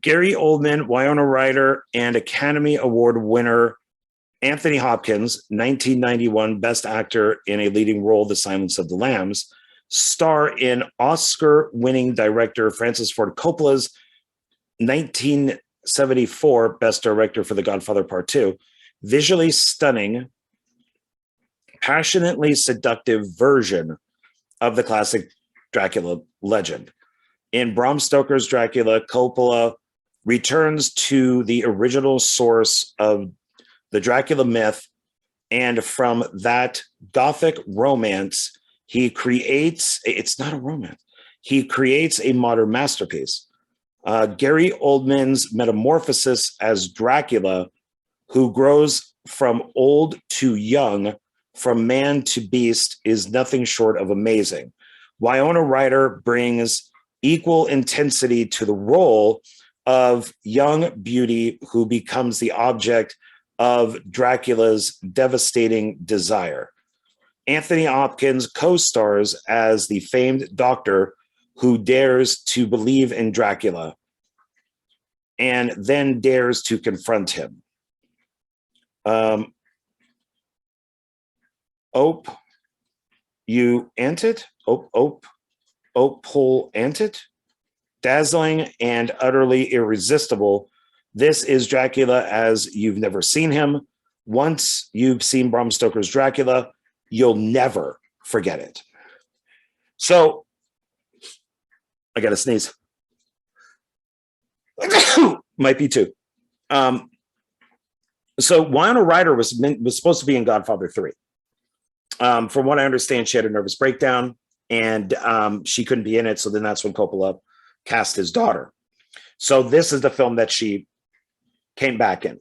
Gary Oldman, Winona Ryder, and Academy Award winner Anthony Hopkins, 1991 Best Actor in a Leading Role, The Silence of the Lambs, star in Oscar-winning director Francis Ford Coppola's 1974 Best Director for The Godfather Part 2, visually stunning, passionately seductive version of the classic Dracula legend. In Bram Stoker's Dracula, Coppola returns to the original source of the Dracula myth, and from that Gothic romance, he creates, it's not a romance, he creates a modern masterpiece. Gary Oldman's metamorphosis as Dracula, who grows from old to young, from man to beast, is nothing short of amazing. Winona Ryder brings equal intensity to the role of young beauty who becomes the object of Dracula's devastating desire. Anthony Hopkins co-stars as the famed doctor who dares to believe in Dracula and then dares to confront him. Ope, you antit? Ope, pole antit? Dazzling and utterly irresistible. This is Dracula as you've never seen him. Once you've seen Bram Stoker's Dracula, you'll never forget it. So, I got to sneeze. Might be two. So Winona Ryder was supposed to be in Godfather 3. From what I understand, she had a nervous breakdown and she couldn't be in it. So then that's when Coppola cast his daughter. So this is the film that she came back in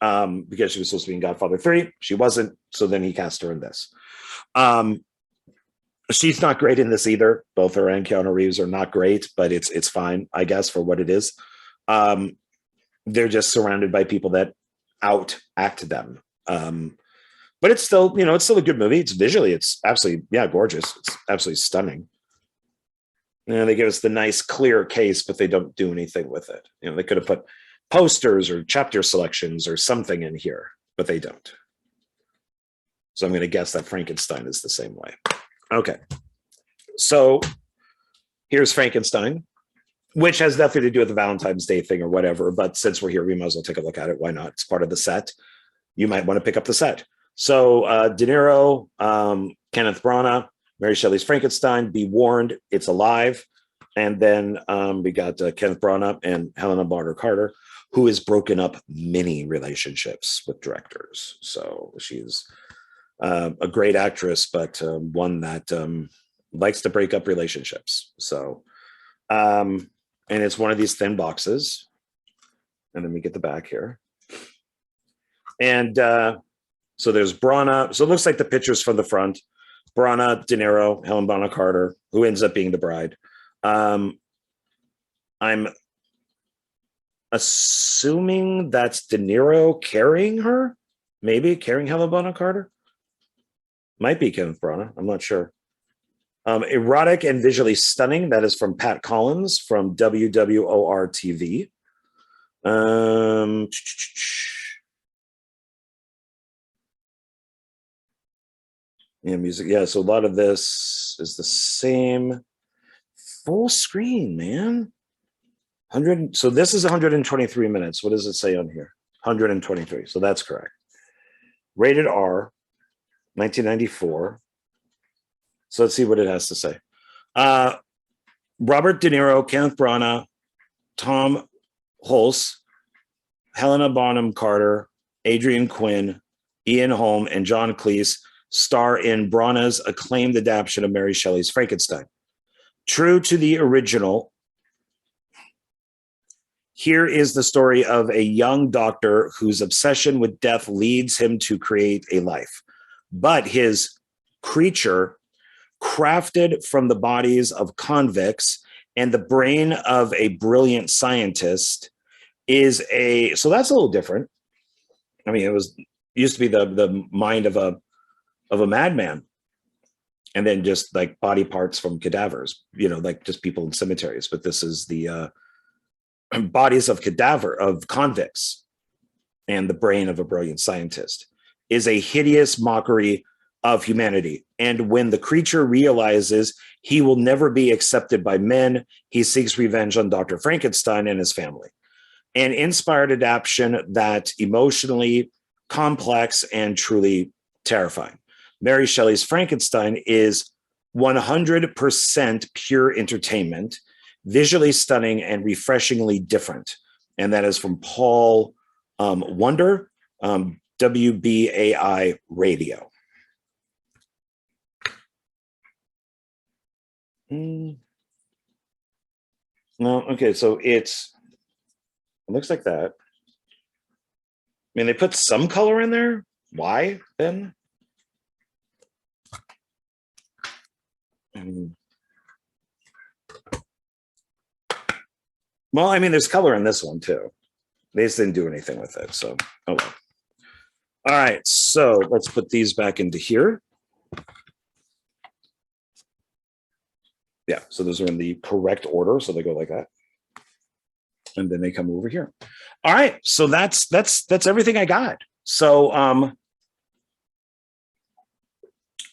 because she was supposed to be in Godfather 3. She wasn't. So then he cast her in this. She's not great in this either. Both her and Keanu Reeves are not great, but it's fine, I guess, for what it is. They're just surrounded by people that out-act them. But it's still, it's still a good movie. It's visually, it's absolutely, gorgeous. It's absolutely stunning. And they give us the nice clear case, but they don't do anything with it. You know, they could have put posters or chapter selections or something in here, but they don't. So I'm going to guess that Frankenstein is the same way. Okay. So here's Frankenstein, which has nothing to do with the Valentine's Day thing or whatever. But since we're here, we might as well take a look at it. Why not? It's part of the set. You might want to pick up the set. So De Niro, Kenneth Branagh, Mary Shelley's Frankenstein, Be Warned, It's Alive. And then we got Kenneth Branagh and Helena Bonham Carter, who has broken up many relationships with directors. So she's a great actress, but one that likes to break up relationships. So, and it's one of these thin boxes. And then we get the back here. And so there's Branagh. So it looks like the pictures from the front. Branagh, De Niro, Helen Bonham Carter, who ends up being the bride. I'm assuming that's De Niro carrying her, maybe carrying Helen Bonham Carter. Might be Kenneth Branagh. I'm not sure. Erotic and visually stunning. That is from Pat Collins from WWOR TV. Yeah, music. Yeah, so a lot of this is the same. Full screen, man. 100. So this is 123 minutes. What does it say on here? 123. So that's correct. Rated R, 1994. So let's see what it has to say. Robert De Niro, Kenneth Branagh, Tom Hulce, Helena Bonham Carter, Adrian Quinn, Ian Holm, and John Cleese star in Branagh's acclaimed adaptation of Mary Shelley's Frankenstein. True to the original, here is the story of a young doctor whose obsession with death leads him to create a life. But his creature, crafted from the bodies of convicts and the brain of a brilliant scientist, is a, so that's a little different. I mean, it used to be the mind of a madman, and then just like body parts from cadavers, you know, like just people in cemeteries. But this is the bodies of convicts and the brain of a brilliant scientist, is a hideous mockery of humanity. And when the creature realizes he will never be accepted by men, he seeks revenge on Dr. Frankenstein and his family. An inspired adaptation that emotionally complex and truly terrifying. Mary Shelley's Frankenstein is 100% pure entertainment, visually stunning and refreshingly different. And that is from Paul Wonder, WBAI Radio. No, okay, so it looks like that. I mean, they put some color in there. Why then? Well, I mean, there's color in this one too. They just didn't do anything with it. So, oh well. All right, so let's put these back into here. Yeah, so those are in the correct order. So they go like that. And then they come over here. All right, so that's everything I got. So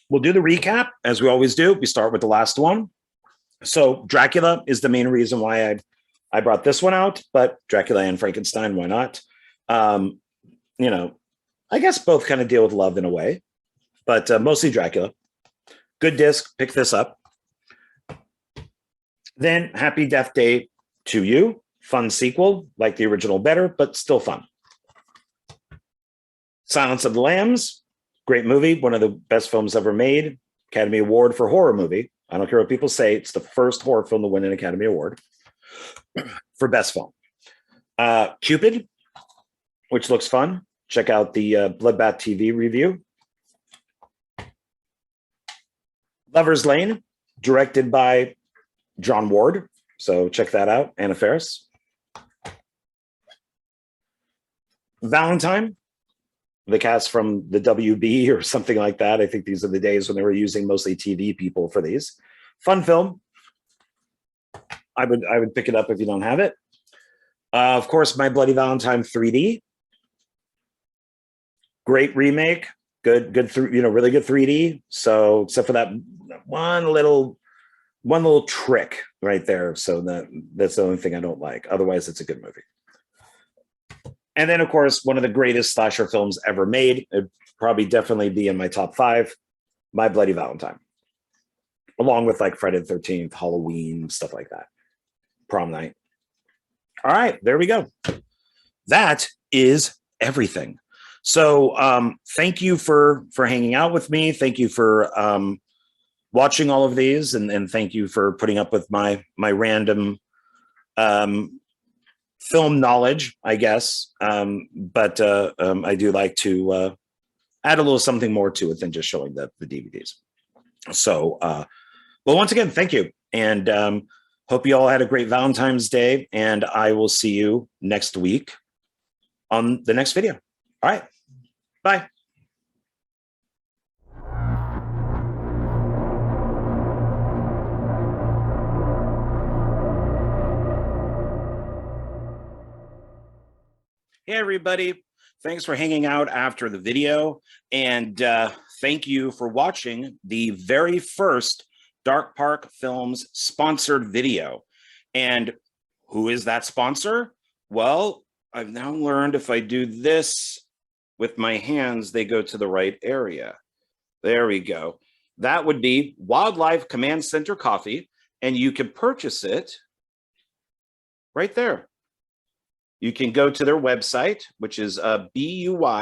we'll do the recap as we always do. We start with the last one. So Dracula is the main reason why I brought this one out, but Dracula and Frankenstein, why not? You know, I guess both kind of deal with love in a way, but mostly Dracula. Good disc, pick this up. Then Happy Deathday to You. Fun sequel, like the original better, but still fun. Silence of the Lambs, great movie, one of the best films ever made. Academy Award for horror movie. I don't care what people say, it's the first horror film to win an Academy Award for best film. Cupid, which looks fun. Check out the Bloodbath TV review. Lover's Lane, directed by John Ward. So check that out. Anna Ferris. Valentine, the cast from the WB or something like that. I think these are the days when they were using mostly TV people for these. Fun film. I would pick it up if you don't have it. Of course, My Bloody Valentine 3D, great remake, good, really good 3D. So except for that one little trick right there. So that's the only thing I don't like. Otherwise, it's a good movie. And then, of course, one of the greatest slasher films ever made. It'd probably definitely be in my top 5, My Bloody Valentine, along with like Friday the 13th, Halloween, stuff like that, Prom Night. All right, there we go. That is everything. So thank you for hanging out with me. Thank you for watching all of these, and thank you for putting up with my random film knowledge, I guess. But I do like to add a little something more to it than just showing the DVDs. So, well, once again, thank you. And hope you all had a great Valentine's Day. And I will see you next week on the next video. All right. Bye. Hey, everybody. Thanks for hanging out after the video. And thank you for watching the very first Dark Park Films sponsored video. And who is that sponsor? Well, I've now learned if I do this with my hands, they go to the right area. There we go. That would be Wildlife Command Center Coffee. And you can purchase it right there. You can go to their website, which is buyWCC.com,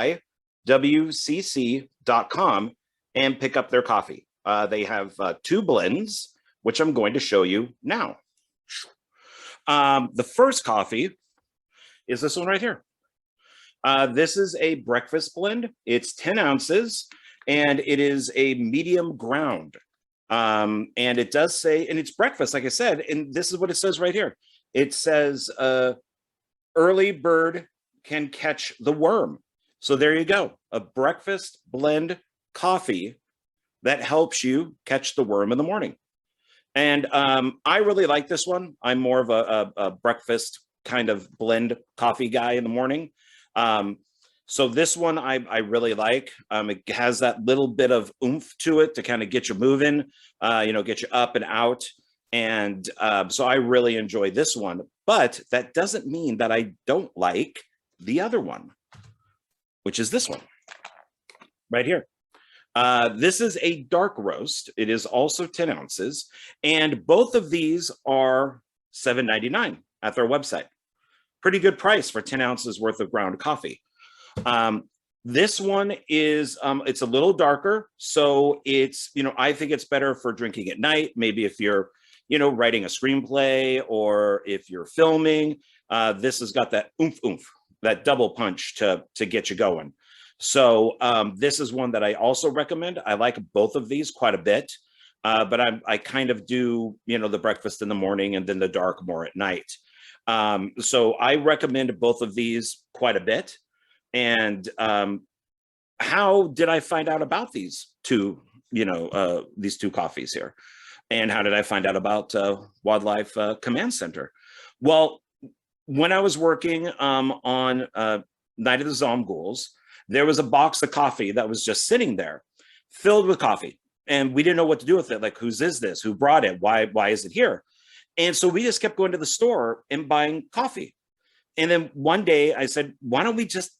and pick up their coffee. They have 2 blends, which I'm going to show you now. The first coffee is this one right here. This is a breakfast blend. It's 10 ounces, and it is a medium ground. And it does say, and it's breakfast, like I said, and this is what it says right here. It says, early bird can catch the worm. So there you go, a breakfast blend coffee that helps you catch the worm in the morning. And I really like this one. I'm more of a breakfast kind of blend coffee guy in the morning. So this one I really like. It has that little bit of oomph to it to kind of get you moving, get you up and out. And so I really enjoy this one, but that doesn't mean that I don't like the other one, which is this one right here. This is a dark roast. It is also 10 ounces, and both of these are $7.99 at their website. Pretty good price for 10 ounces worth of ground coffee. This one is, it's a little darker. So it's, I think it's better for drinking at night. Maybe if you're, writing a screenplay, or if you're filming, this has got that oomph, that double punch to get you going. So this is one that I also recommend. I like both of these quite a bit, but I kind of do, the breakfast in the morning and then the dark more at night. So I recommend both of these quite a bit. And how did I find out about these two, these 2 coffees here? And how did I find out about Wildlife Command Center? Well, when I was working on Night of the Zomghouls, there was a box of coffee that was just sitting there, filled with coffee. And we didn't know what to do with it. Like, whose is this? Who brought it? Why is it here? And so we just kept going to the store and buying coffee. And then one day I said, why don't we just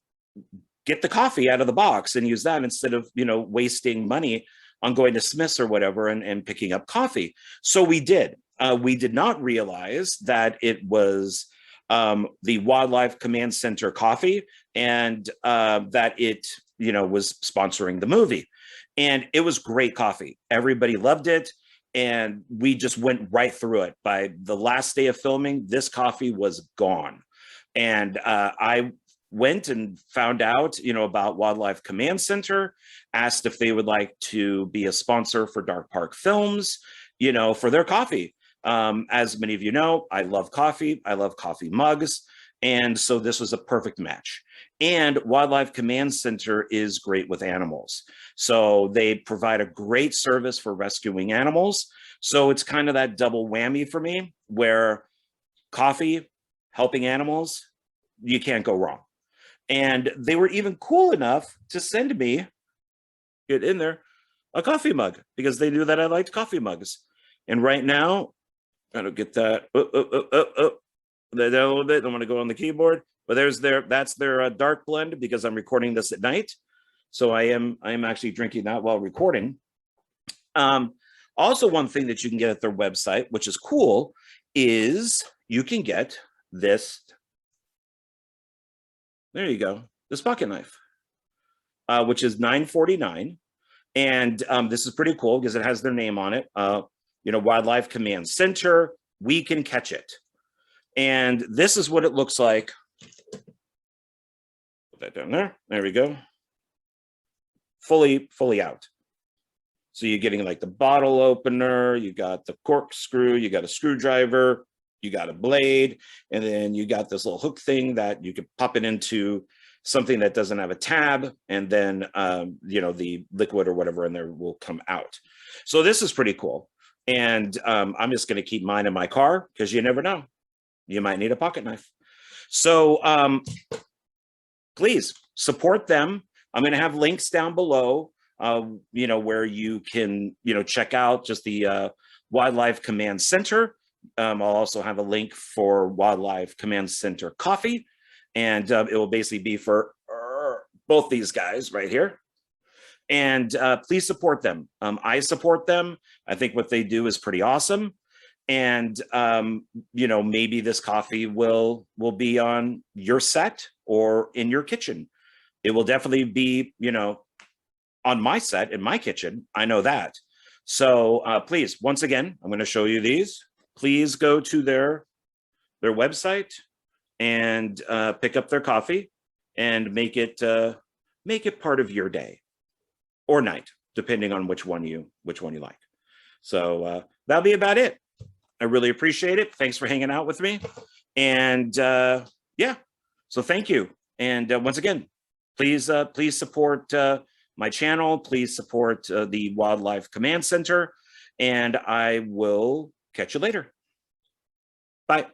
get the coffee out of the box and use that instead of, wasting money on going to Smith's or whatever and picking up coffee. So we did. We did not realize that it was the Wildlife Command Center coffee, and that it, was sponsoring the movie. And it was great coffee. Everybody loved it. And we just went right through it. By the last day of filming, this coffee was gone. And I went and found out, about Wildlife Command Center, asked if they would like to be a sponsor for Dark Park Films, for their coffee. As many of you know, I love coffee. I love coffee mugs. And so this was a perfect match. And Wildlife Command Center is great with animals. So they provide a great service for rescuing animals. So it's kind of that double whammy for me. where coffee, helping animals, you can't go wrong. And they were even cool enough to send me, get in there, a coffee mug, because they knew that I liked coffee mugs. And right now, I don't get that. A little bit. I'm going to go on the keyboard, but that's their dark blend, because I'm recording this at night. So I am actually drinking that while recording. Also, one thing that you can get at their website, which is cool, is you can get this. There you go. This pocket knife, which is $9.49. And this is pretty cool because it has their name on it. Wildlife Command Center, we can catch it. And this is what it looks like. Put that down there. There we go. Fully out. So you're getting like the bottle opener, you got the corkscrew, you got a screwdriver, you got a blade, and then you got this little hook thing that you could pop it into something that doesn't have a tab, and then the liquid or whatever in there will come out. So this is pretty cool. And I'm just going to keep mine in my car, because you never know, you might need a pocket knife. So please support them. I'm going to have links down below, where you can, check out just the Wildlife Command Center. I'll also have a link for Wildlife Command Center coffee, and it will basically be for both these guys right here. And please support them. I support them. I think what they do is pretty awesome. And maybe this coffee will be on your set or in your kitchen. It will definitely be, on my set in my kitchen. I know that. So please, once again, I'm going to show you these. Please go to their website and pick up their coffee and make it part of your day or night, depending on which one you like. So that'll be about it. I really appreciate it. Thanks for hanging out with me. And yeah, so thank you. And once again, please support my channel. Please support the Wildlife Command Center, and I will catch you later. Bye.